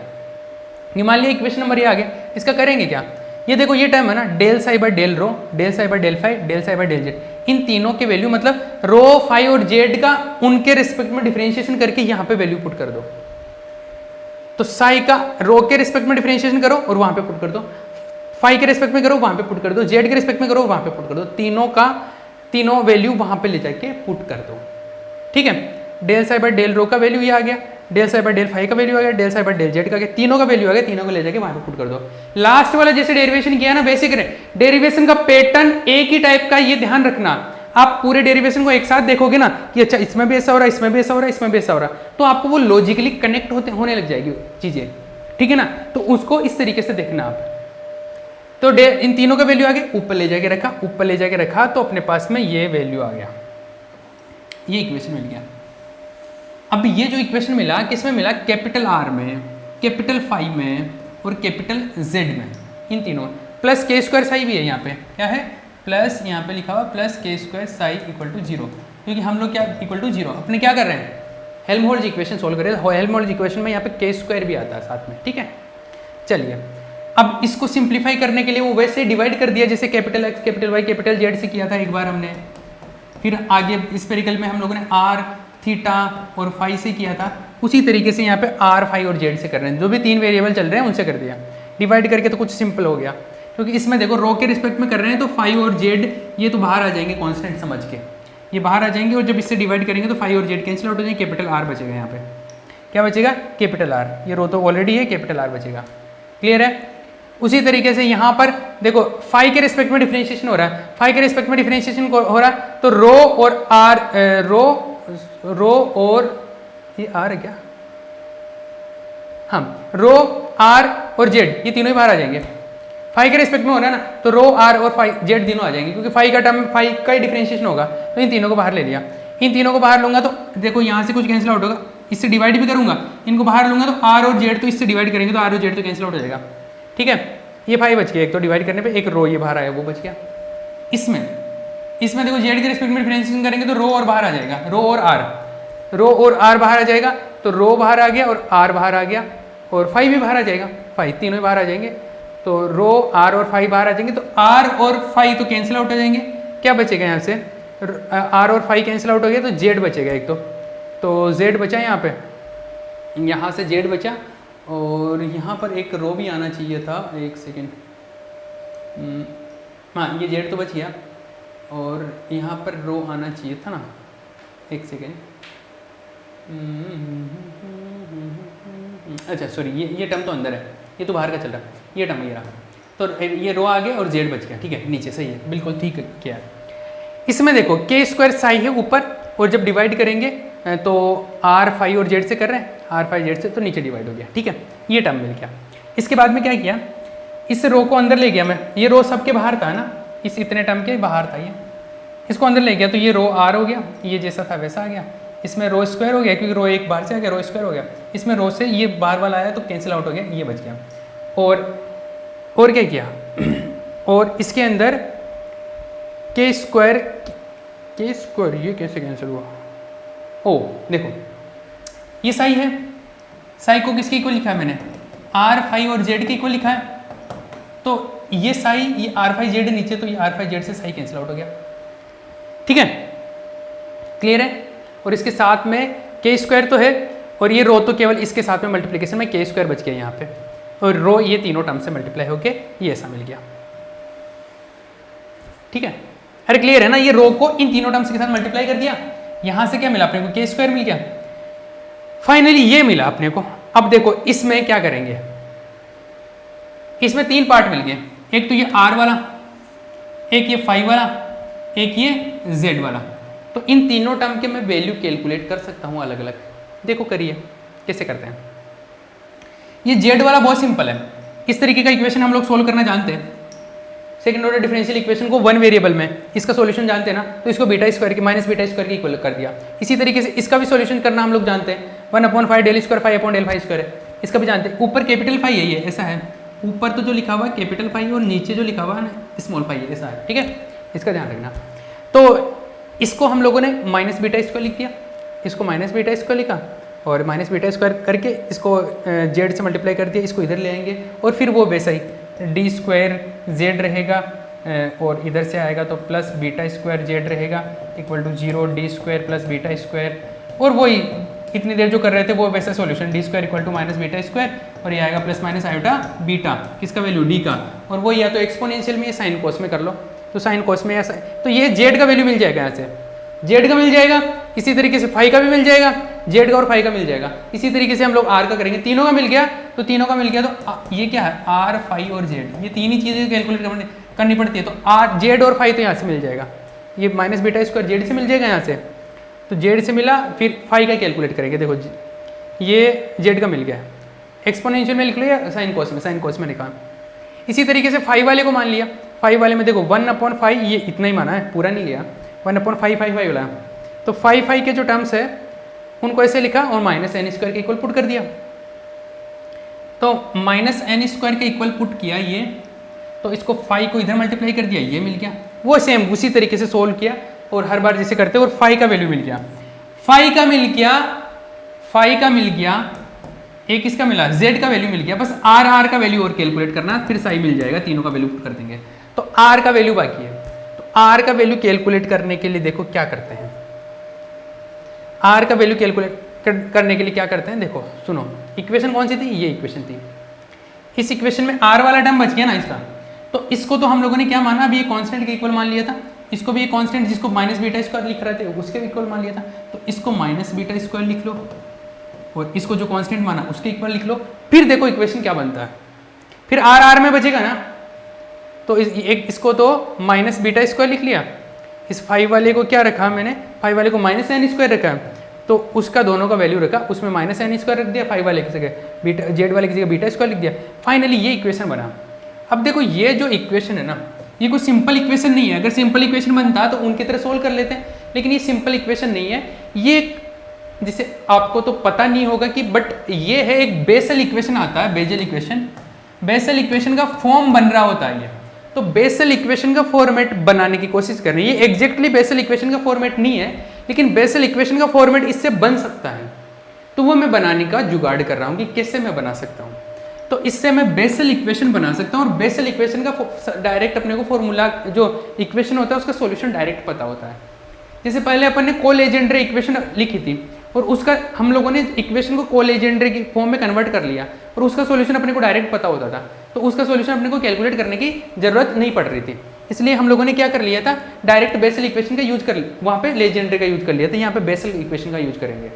ये मान लिया इक्वेशन नंबर ये आ गया, इसका करेंगे क्या, ये देखो ये टर्म है ना, del psi by del rho, del psi by del phi, del psi by del Z, इन तीनों के वैल्यू मतलब रो फाई और जेड का उनके रिस्पेक्ट में डिफरेंशिएशन करके यहाँ पे वैल्यू पुट कर दो। तो साई का रो के रिस्पेक्ट में डिफरेंशिएशन करो और वहां पे पुट कर दो, फाई के रिस्पेक्ट में करो वहां पे पुट कर दो, जेड के रिस्पेक्ट में करो वहां पे पुट कर दो, तीनों का तीनों वैल्यू वहां पे ले जाके पुट कर दो। ठीक है, del psi by del rho का वैल्यू ये आ गया, del psi by del phi का वैल्यू आ गया, del psi by del Z का आ गया, तीनों का वैल्यू आ गया, तीनों को ले जाके वहां पे पुट कर दो। लास्ट वाला जैसे डेरिवेशन किया ना, बेसिक डेरिवेशन का पैटर्न एक ही टाइप का, ये ध्यान रखना। आप पूरे डेरिवेशन को एक साथ देखोगे ना कि अच्छा इसमें भी ऐसा हो रहा है, इसमें भी ऐसा हो रहा है, इसमें भी ऐसा हो रहा है, तो आपको वो लॉजिकली कनेक्ट होने लग जाएगी चीजें। ठीक है ना, तो उसको इस तरीके से देखना आप। तो इन तीनों का वैल्यू आ गया, ऊपर ले जाके रखा, ऊपर ले जाके रखा, तो अपने पास में ये वैल्यू आ गया, ये इक्वेशन मिल गया। अब ये जो इक्वेशन मिला किसमें मिला, कैपिटल आर में, कैपिटल फाई में और कैपिटल जेड में, इन तीनों में। प्लस के स्क्वायर साई भी है यहाँ पे, क्या है प्लस, यहाँ पे लिखा हुआ प्लस के स्क्वायर साई इक्वल टू 0, क्योंकि हम लोग क्या इक्वल टू 0 अपने क्या कर रहे हैं, हेल्महोल्ट्ज इक्वेशन सोल्व कर रहे हैं। हेल्महोल्ट्ज इक्वेशन में यहाँ पे के स्क्वायर भी आता है साथ में। ठीक है, चलिए अब इसको सिंप्लीफाई करने के लिए वो वैसे डिवाइड कर दिया जैसे capital X, capital Y, capital Z से किया था एक बार हमने, फिर आगे स्फेरिकल में हम लोगों ने आर, थीटा और फाई से किया था, उसी तरीके से यहाँ पे आर, फाई और जेड से कर रहे हैं, जो भी तीन वेरिएबल चल रहे हैं उनसे कर दिया डिवाइड करके, तो कुछ सिंपल हो गया। क्योंकि इसमें देखो रो के रिस्पेक्ट में कर रहे हैं तो फाई और जेड ये तो बाहर आ जाएंगे कॉन्स्टेंट समझ के, ये बाहर आ जाएंगे, और जब इससे डिवाइड करेंगे तो फाई और जेड कैंसिल आउट हो जाएंगे, कैपिटल आर बचेगा। यहाँ पे क्या बचेगा, कैपिटल आर, ये रो तो ऑलरेडी है, कैपिटल आर बचेगा। क्लियर है। उसी तरीके से यहाँ पर देखो फाई के रिस्पेक्ट में डिफरेंशिएशन हो रहा है, फाई के रिस्पेक्ट में डिफरेंशिएशन हो रहा है, तो रो और आर, रो और ये आर है क्या, हाँ रो आर और जेड ये तीनों ही बाहर आ जाएंगे। फाई के रिस्पेक्ट में हो रहा है ना, तो रो आर और फाई जेड तीनों आ जाएंगे, क्योंकि फाई का टर्म फाई का ही डिफरेंशिएशन होगा, तो इन तीनों को बाहर ले लिया। इन तीनों को बाहर लूंगा तो देखो यहाँ से कुछ कैंसिल आउट होगा, इससे डिवाइड भी करूंगा, इनको बाहर लूंगा तो आर और जेड, तो इससे डिवाइड करेंगे तो आर और जेड तो कैंसिल आउट हो जाएगा। ठीक है, ये फाई बच गया, एक तो डिवाइड करने पे, एक रो ये बाहर आया वो बच गया। इसमें देखो जेड के रिस्पेक्ट में डिफरेंशिएशन करेंगे तो रो और बाहर आ जाएगा, रो और आर बाहर आ जाएगा, तो रो बाहर आ गया और आर बाहर आ गया, और फाई भी बाहर आ जाएगा, फाई तीनों ही बाहर आ जाएंगे, तो रो आर और फाई बाहर आ जाएंगे, तो आर और फाई तो कैंसिल आउट हो जाएंगे। क्या बचेगा यहाँ से, आर और फाई कैंसिल आउट हो गया तो जेड बचेगा एक तो जेड बचा यहाँ पे, यहाँ से जेड बचा, और यहाँ पर एक रो भी आना चाहिए था, एक सेकेंड, हाँ ये जेड तो बच गया, और यहाँ पर रो आना चाहिए था ना, एक सेकेंड, अच्छा सॉरी ये टर्म तो अंदर है, ये तो बाहर का चल रहा है, ये टर्म ये रहा, तो ये रो आ गया और जेड बच गया। ठीक है, नीचे सही है, बिल्कुल ठीक किया है। इसमें देखो के स्क्वायर साई है ऊपर, और जब डिवाइड करेंगे तो आर फाई और जेड से कर रहे हैं, आर फाई जेड से, तो नीचे डिवाइड हो गया। ठीक है, ये टर्म मिल गया। इसके बाद में क्या किया, इस रो को अंदर ले गया मैं, ये रो सबके बाहर था ना, इस इतने टर्म के बाहर था ये, इसको अंदर ले गया तो ये रो आर हो गया, ये जैसा था वैसा आ गया। इसमें रो स्क्वायर हो गया क्योंकि रो एक बाहर से आ गया, रो स्क्वायर हो गया। इसमें रो से ये बाहर वाला आया तो कैंसिल आउट हो गया, ये बच गया। और क्या किया, और इसके अंदर के स्क्वायर ये कैसे कैंसिल हुआ, ओ देखो ये साई है, साई को किसके इक्वल लिखा है मैंने, आर फाई और जेड के इक्वल लिखा है, तो ये साई, ये आर फाई जेड नीचे, तो ये आर फाई जेड से साई कैंसिल आउट हो गया। ठीक है, क्लियर है। और इसके साथ में के स्क्वायर तो है, और ये रो तो केवल इसके साथ में मल्टीप्लिकेशन में के स्क्वायर बच गया यहाँ पे, और रो ये तीनों टर्म से मल्टीप्लाई होके ये ऐसा मिल गया। ठीक है, अरे क्लियर है ना, ये रो को इन तीनों टर्म्स के साथ मल्टीप्लाई कर दिया, यहां से क्या मिला अपने को, के स्क्वायर मिल गया, फाइनली ये मिला अपने को। अब देखो इसमें क्या करेंगे, इसमें तीन पार्ट मिल गए, एक तो ये आर वाला, एक ये फाई वाला, एक ये जेड वाला। तो इन तीनों टर्म के मैं वैल्यू कैलकुलेट कर सकता हूँ अलग अलग। देखो करिए कैसे करते हैं। ये जेड वाला बहुत सिंपल है, इस तरीके का इक्वेशन हम लोग सोल्व करना जानते हैं। सेकंड ऑर्डर डिफरेंशियल इक्वेशन को वन वेरिएबल में इसका सॉल्यूशन जानते हैं ना, तो इसको बीटा स्क्वायर की माइनस बीटा स्क्वायर की इक्वल कर दिया। इसी तरीके से इसका भी सॉल्यूशन करना हम लोग जानते हैं, 1/5 डेल स्क्वायर 5 डेल 5 स्क्वायर है, इसका भी जानते हैं। ऊपर कैपिटल फाई यही है, ऐसा है, ऊपर तो जो लिखा हुआ है कैपिटल फाई और नीचे जो लिखा हुआ है स्मॉल फाई है, ऐसा है, ठीक है, इसका ध्यान रखना। तो इसको हम लोगों ने माइनस बीटा स्क्वायर लिख दिया, इसको माइनस बीटा स्क्वायर लिखा और माइनस बीटा स्क्वायर करके इसको जेड से मल्टीप्लाई कर दिया, इसको इधर ले आएंगे और फिर वो वैसा ही डी स्क्वायर जेड रहेगा और इधर से आएगा तो प्लस बीटा स्क्वायर जेड रहेगा equal to 0 D square plus beta square, और वही इतनी देर जो कर रहे थे वो वैसा solution D square equal to minus beta square और ये आएगा प्लस माइनस आयोटा बीटा, किसका वैल्यू डी का, और वो या तो एक्सपोनेंशियल में या साइन कोस में कर लो, तो साइन कोस में या तो ये जेड का वैल्यू मिल जाएगा, यहाँ से जेड का मिल जाएगा, इसी तरीके से फाई का भी मिल जाएगा, जेड का और फाई का मिल जाएगा। इसी तरीके से हम लोग आर का करेंगे, तीनों का मिल गया, तो तीनों का मिल गया तो ये क्या है आर फाई और जेड, ये तीन ही चीज़ें कैलकुलेट करनी पड़ती है। तो आर जेड और फाई तो यहाँ से मिल जाएगा, ये माइनस बीटा स्क्वायर जेड से मिल जाएगा यहाँ से, तो जेड से मिला, फिर फाई का कैलकुलेट करेंगे। देखो ये जेड का मिल गया, एक्सपोनेंशियल में लिख लो या साइन कोस में लिखा। इसी तरीके से फाई वाले को मान लिया, फाई वाले में देखो 1/5 ये इतना ही माना है, पूरा नहीं लिया, 1/5 वाला, तो फाई के जो टर्म्स है उनको ऐसे लिखा और माइनस एन स्क्वायर के इक्वल पुट कर दिया, तो माइनस एन स्क्वायर के इक्वल पुट किया ये, तो इसको फाई को इधर मल्टीप्लाई कर दिया, ये मिल गया, वो सेम उसी तरीके से सोल्व किया और हर बार जैसे करते और फाई का वैल्यू मिल गया, फाई का मिल गया, एक इसका मिला जेड का वैल्यू मिल गया, बस आर का वैल्यू और कैलकुलेट करना, फिर साई मिल जाएगा, तीनों का वैल्यू पुट कर देंगे, तो आर का वैल्यू बाकी है। तो आर का वैल्यू कैलकुलेट करने के लिए देखो क्या करते हैं, आर का वैल्यू कैलकुलेट करने के लिए क्या करते हैं, देखो सुनो, इक्वेशन कौन सी थी, ये इक्वेशन थी, इस इक्वेशन में आर वाला टर्म बच गया ना इसका, तो इसको तो हम लोगों ने क्या माना, अभी ये कांस्टेंट के इक्वल मान लिया था, इसको भी ये कांस्टेंट जिसको माइनस बीटा स्क्वायर लिख रहे थे उसके इक्वल मान लिया था, तो इसको माइनस बीटा स्क्वायर लिख लो और इसको जो कांस्टेंट माना उसके इक्वल लिख लो, फिर देखो इक्वेशन क्या बनता है, फिर आर में बचेगा ना, तो इसको तो माइनस बीटा स्क्वायर लिख लिया, इस फाइव वाले को क्या रखा मैंने, फाइव वाले को माइनस एन स्क्वायर रखा, तो उसका दोनों का वैल्यू रखा, उसमें माइनस एन स्क्वायर रख दिया, फाइव वाले की जगह बीटा, जेड वाले की जगह बीटा स्क्वायर लिख दिया, फाइनली ये इक्वेशन बना। अब देखो ये जो इक्वेशन है ना, ये कोई सिंपल इक्वेशन नहीं है, अगर सिंपल इक्वेशन बनता तो उनकी तरह सोल्व कर लेते हैं, लेकिन ये सिंपल इक्वेशन नहीं है, ये जिसे आपको तो पता नहीं होगा कि बट ये है एक बेसल इक्वेशन आता है, बेजल इक्वेशन, बेसल इक्वेशन का फॉर्म बन रहा होता है ये, तो बेसल इक्वेशन का फॉर्मेट बनाने की कोशिश कर रही है, ये एग्जैक्टली बेसल इक्वेशन का फॉर्मेट नहीं है, लेकिन बेसल इक्वेशन का फॉर्मेट इससे बन सकता है, तो वो मैं बनाने का जुगाड़ कर रहा हूँ कि कैसे मैं बना सकता हूँ। तो इससे मैं बेसल इक्वेशन बना सकता हूँ और बेसल इक्वेशन का डायरेक्ट अपने को फॉर्मूला जो इक्वेशन होता है उसका सॉल्यूशन डायरेक्ट पता होता है। जैसे पहले अपन ने कोलेजेंड्रे इक्वेशन लिखी थी और उसका हम लोगों ने इक्वेशन को कोलेजेंड्रे की फॉर्म में कन्वर्ट कर लिया और उसका सॉल्यूशन अपने को डायरेक्ट पता होता था, तो उसका सॉल्यूशन अपने को कैलकुलेट करने की जरूरत नहीं पड़ रही थी, इसलिए हम लोगों ने क्या कर लिया था, डायरेक्ट बेसल इक्वेशन का यूज कर, वहाँ पे लेजेंड्रे का यूज कर लिया था, यहाँ पे बेसल इक्वेशन का यूज करेंगे।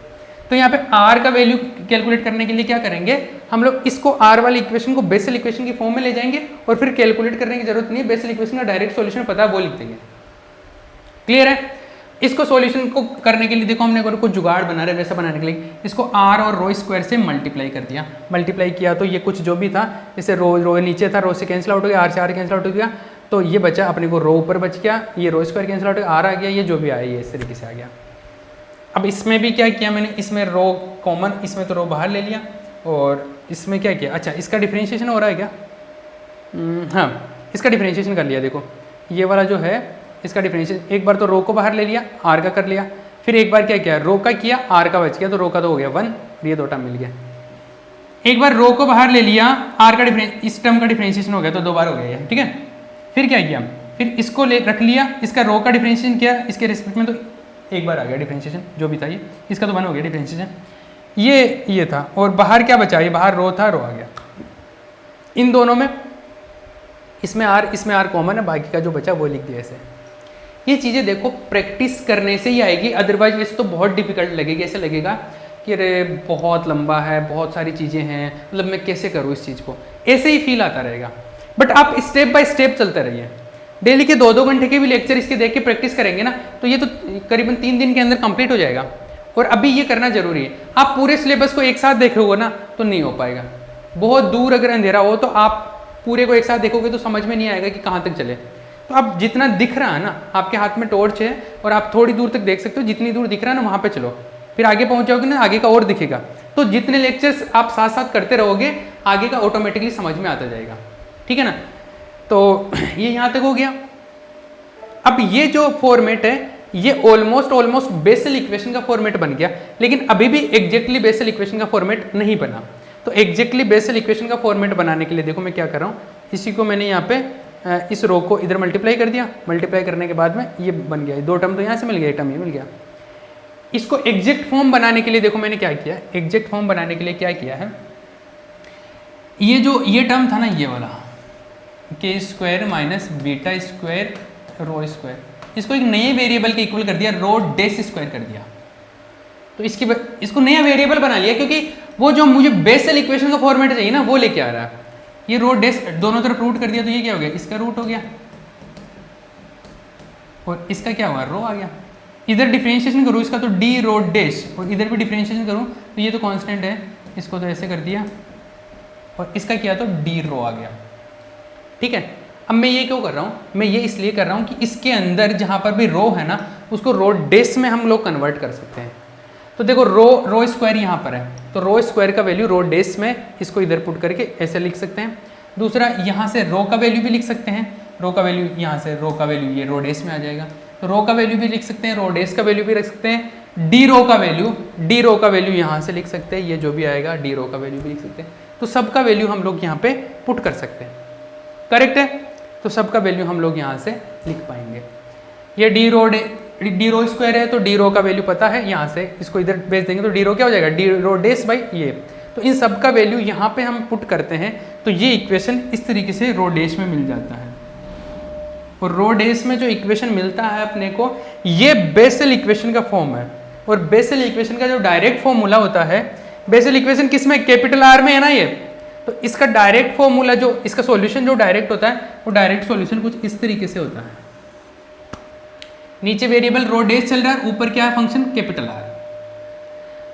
तो यहाँ पे आर का वैल्यू कैलकुलेट करने के लिए क्या करेंगे, हम लोग इसको आर वाली इक्वेशन को बेसल इक्वेशन की फॉर्म में ले जाएंगे और फिर कैलकुलेट करने की जरूरत नहीं है, बेसल इक्वेशन का डायरेक्ट सॉल्यूशन पता है वो लिख देंगे। क्लियर है? इसको सॉल्यूशन को करने के लिए देखो हमने कुछ जुगाड़ बना रहे, वैसा बनाने के लिए इसको आर और रो स्क्वायर से मल्टीप्लाई कर दिया, मल्टीप्लाई किया तो ये कुछ जो भी था, जैसे रो नीचे था, रो से कैंसिल आउट हो गया, आर से आर कैंसिल आउट हो गया, तो ये बचा अपने को रो ऊपर बच गया, ये रो स्क्वायर कैंसिल आउट हो गया, आर आ गया, ये जो भी आया ये इस तरीके से आ गया। अब इसमें भी क्या किया मैंने, इसमें रो कॉमन, इसमें तो रो बाहर ले लिया और इसमें क्या किया, अच्छा इसका डिफरेंशिएशन हो रहा है क्या, हाँ इसका डिफरेंशिएशन कर लिया। देखो ये वाला जो है इसका डिफरेंशिएशन, एक बार तो रो को बाहर ले लिया, आर का कर लिया, फिर एक बार क्या किया, रो का किया, आर का बच गया, तो रो का तो हो गया 1, ये दो टर्म मिल गया। एक बार रो को बाहर ले लिया, आर का इस टर्म का डिफरेंशिएशन हो गया, तो दो बार हो गया ये, ठीक है। फिर क्या किया, फिर इसको ले रख लिया, इसका रो का डिफरेंशिएशन किया इसके रिस्पेक्ट में, तो एक बार आ गया डिफरेंशिएशन जो भी था ये, इसका तो 1 हो गया डिफरेंशिएशन, ये था, और बाहर क्या बचा, ये बाहर रो था, रो आ गया। इन दोनों में इसमें आर कॉमन है, बाकी का जो बचा वो लिख दिया ऐसे। ये चीज़ें देखो प्रैक्टिस करने से ही आएगी, अदरवाइज वैसे तो बहुत डिफिकल्ट लगेगी, ऐसे लगेगा कि अरे बहुत लंबा है, बहुत सारी चीज़ें हैं, मतलब मैं कैसे करूँ इस चीज़ को, ऐसे ही फील आता रहेगा। बट आप स्टेप बाय स्टेप चलते रहिए, डेली के 2-2 घंटे के भी लेक्चर इसके देख के प्रैक्टिस करेंगे ना, तो ये तो करीबन 3 दिन के अंदर कंप्लीट हो जाएगा। और अभी ये करना जरूरी है। आप पूरे सिलेबस को एक साथ देखोगे ना तो नहीं हो पाएगा। बहुत दूर अगर अंधेरा हो तो आप पूरे को एक साथ देखोगे तो समझ में नहीं आएगा कि कहाँ तक चले। तो अब जितना दिख रहा है ना, आपके हाथ में टॉर्च है और आप थोड़ी दूर तक देख सकते हो, जितनी दूर दिख रहा है ना वहाँ पे चलो, फिर आगे पहुँच जाओगे ना, आगे का और दिखेगा। तो जितने लेक्चर्स आप साथ साथ करते रहोगे आगे का ऑटोमेटिकली समझ में आता जाएगा, ठीक है ना। तो ये यहाँ तक हो गया। अब ये जो फॉर्मेट है ये ऑलमोस्ट बेसल इक्वेशन का फॉर्मेट बन गया, लेकिन अभी भी एग्जैक्टली बेसल इक्वेशन का फॉर्मेट नहीं बना। तो एग्जैक्टली बेसल इक्वेशन का फॉर्मेट बनाने के लिए देखो मैं क्या कर रहा हूँ, इसी को मैंने यहाँ पे इस रो को इधर मल्टीप्लाई कर दिया। मल्टीप्लाई करने के बाद में ये बन गया, 2 टर्म तो यहाँ से मिल गया, 1 टर्म ये मिल गया। इसको एग्जैक्ट फॉर्म बनाने के लिए देखो मैंने क्या किया, एग्जैक्ट फॉर्म बनाने के लिए क्या किया है, ये टर्म था ना ये वाला के square minus beta square rho square, इसको एक नए वेरिएबल के इक्वल कर दिया, रो डेस स्क्वायर कर दिया। तो इसको नया वेरिएबल बना लिया, क्योंकि वो जो मुझे बेसल इक्वेशन का फॉर्मेट चाहिए ना वो लेके आ रहा है। ये रो डेस दोनों तरफ रूट कर दिया, तो ये क्या हो गया, इसका रूट हो गया और इसका क्या हुआ, रो आ गया। इधर डिफरेंशिएशन करूँ इसका तो डी रो डेस, और इधर भी डिफरेंशिएशन करूँ तो ये तो कांस्टेंट है, इसको तो ऐसे कर दिया और इसका किया तो डी रो आ गया, ठीक है। अब मैं ये क्यों कर रहा हूँ, मैं ये इसलिए कर रहा हूँ कि इसके अंदर जहाँ पर भी रो है ना उसको रो डेस में हम लोग कन्वर्ट कर सकते हैं। तो देखो रो स्क्वायर यहाँ पर है, तो रो स्क्वायर का वैल्यू रो डेस में इसको इधर पुट करके ऐसे लिख सकते हैं। दूसरा यहाँ से रो का वैल्यू भी लिख सकते हैं, रो का वैल्यू यहाँ से रो का वैल्यू ये रो डेस में आ जाएगा, तो रो का वैल्यू भी लिख सकते हैं, रो डेस का वैल्यू भी रख सकते हैं। डी रो का वैल्यू यहाँ से लिख सकते हैं, ये जो भी आएगा डी रो का वैल्यू भी लिख सकते हैं। तो सबका वैल्यू हम लोग यहाँ पे पुट कर सकते हैं, करेक्ट है। तो सबका वैल्यू हम लोग यहाँ से लिख पाएंगे। ये डी रो स्क्वायर है तो डी रो का वैल्यू पता है, यहाँ से इसको इधर भेज देंगे तो डी रो क्या हो जाएगा, डी रो डेस बाई ये। तो इन सब का वैल्यू यहाँ पे हम पुट करते हैं तो ये इक्वेशन इस तरीके से रो डेस में मिल जाता है। और रो डेस में जो इक्वेशन मिलता है अपने को, ये बेसल इक्वेशन का फॉर्म है। और बेसल इक्वेशन का जो डायरेक्ट फॉर्मूला होता है, बेसल इक्वेशन किस में, कैपिटल आर में है ना ये, तो इसका डायरेक्ट फॉर्मूला जो इसका सॉल्यूशन जो डायरेक्ट होता है वो डायरेक्ट सॉल्यूशन कुछ इस तरीके से होता है। नीचे वेरिएबल रो डेस चल रहा है, ऊपर क्या है फंक्शन कैपिटल आर।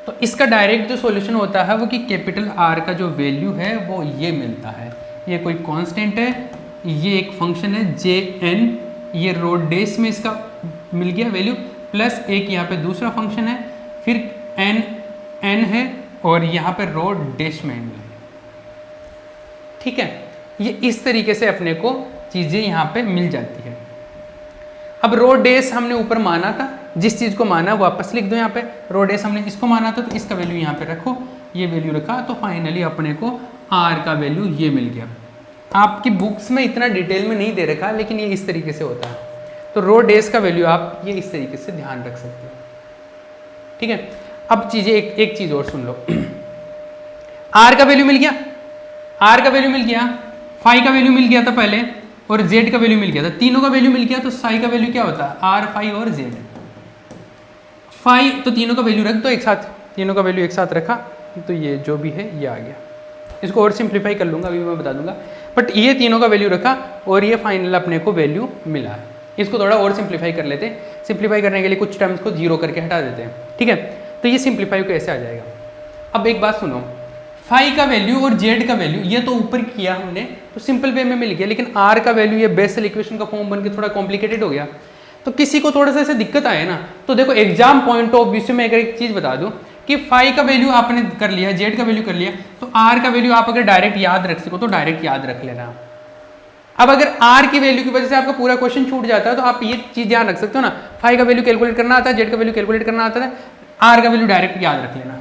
तो इसका डायरेक्ट जो सॉल्यूशन होता है वो कि कैपिटल आर का जो वैल्यू है वो ये मिलता है। ये कोई कांस्टेंट है, ये एक फंक्शन है जे एन, ये रो डेस में इसका मिल गया वैल्यू, प्लस एक यहाँ पे दूसरा फंक्शन है, फिर एन है और यहाँ पे रो डेस में मिल गया, ठीक है। ये इस तरीके से अपने को चीज़ें यहाँ पे मिल जाती है। अब रो डेस हमने ऊपर माना था, जिस चीज़ को माना वापस लिख दो यहाँ पे, रो डेस हमने इसको माना था तो इसका वैल्यू यहाँ पे रखो, ये वैल्यू रखा तो फाइनली अपने को आर का वैल्यू ये मिल गया। आपकी बुक्स में इतना डिटेल में नहीं दे रखा, लेकिन ये इस तरीके से होता है। तो रो डेस का वैल्यू आप ये इस तरीके से ध्यान रख सकते हो, ठीक है। अब चीज़ें एक चीज़ और सुन लो, आर का वैल्यू मिल गया, आर का वैल्यू मिल गया, फाई का वैल्यू मिल गया था पहले, और जेड का वैल्यू मिल गया था, तीनों का वैल्यू मिल गया। तो साई का वैल्यू क्या होता है, आर फाई और जेड। फाई तो तीनों का वैल्यू रख दो एक साथ, तीनों का वैल्यू एक साथ रखा तो ये जो भी है ये आ गया। इसको और सिंप्लीफाई कर लूँगा, अभी मैं बता दूंगा, बट ये तीनों का वैल्यू रखा और ये फाइनल अपने को वैल्यू मिला है। इसको थोड़ा और सिंप्लीफाई कर लेते हैं। सिंप्लीफाई करने के लिए कुछ टर्म्स को जीरो करके हटा देते हैं, ठीक है। तो ये सिंप्लीफाई कैसे आ जाएगा। अब एक बात सुनो, फाई का वैल्यू और जेड का वैल्यू ये तो ऊपर किया हमने तो सिंपल वे में मिल गया, लेकिन आर का वैल्यू ये बेसल इक्वेशन का फॉर्म बन के थोड़ा कॉम्प्लिकेटेड हो गया। तो किसी को थोड़ा सा ऐसे दिक्कत आए ना, तो देखो एग्जाम पॉइंट ऑफ व्यू से मैं एक चीज बता दूं कि फाई का वैल्यू आपने कर लिया, जेड का वैल्यू कर लिया, तो आर का वैल्यू आप अगर डायरेक्ट याद रख सको तो डायरेक्ट याद रख लेना। अब अगर आर की वैल्यू की वजह से आपका पूरा क्वेश्चन छूट जाता है तो आप ये चीज ध्यान रख सकते हो ना, फाई का वैल्यू कैलकुलेट करना आता है, जेड का वैल्यू कैलकुलेट करना आता है, आर का वैल्यू डायरेक्ट याद रख लेना।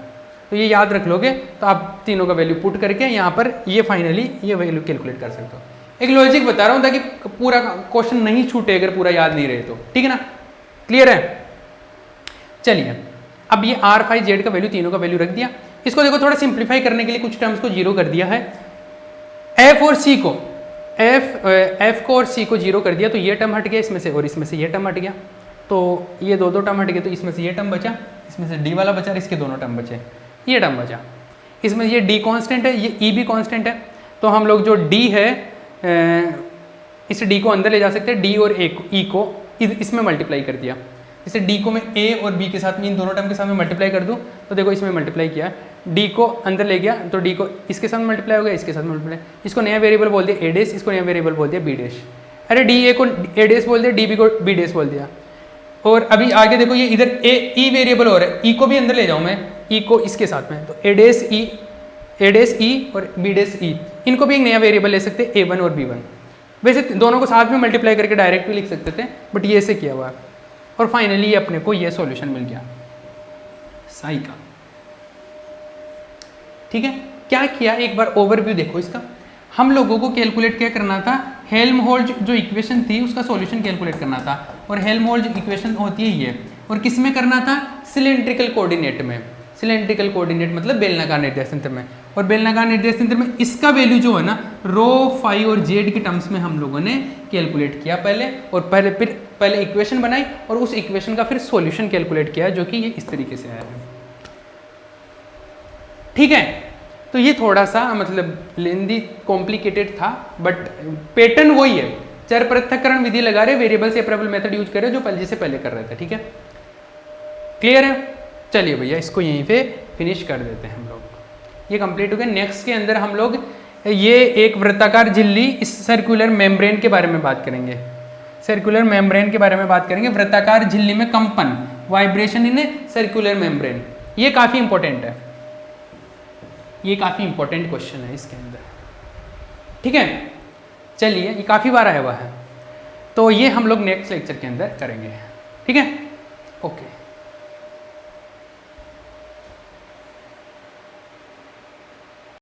तो ये याद रख लोगे तो आप तीनों का वैल्यू पुट करके यहाँ पर ये फाइनली ये वैल्यू कैलकुलेट कर सकते हो। एक लॉजिक बता रहा हूँ ताकि पूरा क्वेश्चन नहीं छूटे अगर पूरा याद नहीं रहे तो, ठीक है ना, क्लियर है। चलिए अब ये आर फाई जेड का वैल्यू तीनों का वैल्यू रख दिया। इसको देखो थोड़ा सिंप्लीफाई करने के लिए कुछ टर्म्स को जीरो कर दिया है, एफ और सी को एफ को और सी को जीरो कर दिया तो ये टर्म हट गया इसमें से और इसमें से ये टर्म हट गया, तो ये दो टर्म हट गए तो इसमें से ये टर्म बचा, इसमें से डी वाला बचा, इसके दोनों टर्म बचे, ये टर्म बचा। इसमें ये डी कांस्टेंट है, ये ई भी कांस्टेंट है, तो हम लोग जो डी है इस डी को अंदर ले जा सकते हैं, डी और ई को इसमें मल्टीप्लाई कर दिया। जैसे डी को मैं ए और बी के साथ में इन दोनों टर्म के साथ में मल्टीप्लाई कर दूँ तो देखो इसमें मल्टीप्लाई किया, डी को अंदर ले गया तो डी को इसके साथ मल्टीप्लाई हो गया, इसके साथ मल्टीप्लाई, इसको नया वेरिएबल बोल दिया ए डैश, इसको नया वेरिएबल बोल दिया बी डैश। अरे डी ए को ए डैश बोल दिया, डी बी को बी डैश बोल दिया। और अभी आगे देखो ये इधर ए ई वेरिएबल हो रहा है, ई को भी अंदर ले जाऊँ मैं, ई को इसके साथ में, तो ए डैश ई और बी डैश ई, इनको भी एक नया वेरिएबल ले सकते हैं a1 और b1। वैसे दोनों को साथ में मल्टीप्लाई करके डायरेक्ट भी लिख सकते थे, बट ये ऐसे किया हुआ है। और फाइनली अपने को ये सॉल्यूशन मिल गया साई का। ठीक है, क्या किया एक बार ओवरव्यू देखो इसका। हम लोगों को कैलकुलेट क्या करना था, हेल्महोल्ट्ज जो इक्वेशन थी उसका सॉल्यूशन कैलकुलेट करना था, और हेल्महोल्ट्ज इक्वेशन होती है ये, और किस में करना था, सिलेंड्रिकल कोऑर्डिनेट में। सिलेंड्रिकल कोऑर्डिनेट मतलब बेलनाकार निर्देशांतर में, और बेलनाकार निर्देशांतर में इसका वैल्यू जो है ना रो फाई और जेड के टर्म्स में हम लोगों ने कैलकुलेट किया पहले, और पहले इक्वेशन बनाई और उस इक्वेशन का फिर सॉल्यूशन कैलकुलेट किया, जो कि ये इस तरीके से आया है। ठीक है, तो ये थोड़ा सा मतलब लेंदी कॉम्प्लिकेटेड था, बट पैटर्न वही है, चर पृथक्करण विधि लगा रहे, वेरिएबल सेपरेबल मेथड यूज कर रहे जो जैसे पहले कर रहे थे। ठीक है, क्लियर है। चलिए भैया इसको यहीं पे फिनिश कर देते हैं हम लोग, ये कंप्लीट हो गया। नेक्स्ट के अंदर हम लोग ये एक वृत्ताकार झिल्ली, इस सर्कुलर मेम्ब्रेन के बारे में बात करेंगे, सर्कुलर मेम्ब्रेन के बारे में बात करेंगे। वृत्ताकार झिल्ली में कंपन, वाइब्रेशन इन सर्कुलर मेम्ब्रेन, ये काफ़ी इंपॉर्टेंट है, ये काफ़ी इंपॉर्टेंट क्वेश्चन है इसके अंदर। ठीक है, चलिए ये काफ़ी बार आया हुआ है, तो ये हम लोग नेक्स्ट लेक्चर के अंदर करेंगे। ठीक है, ओके।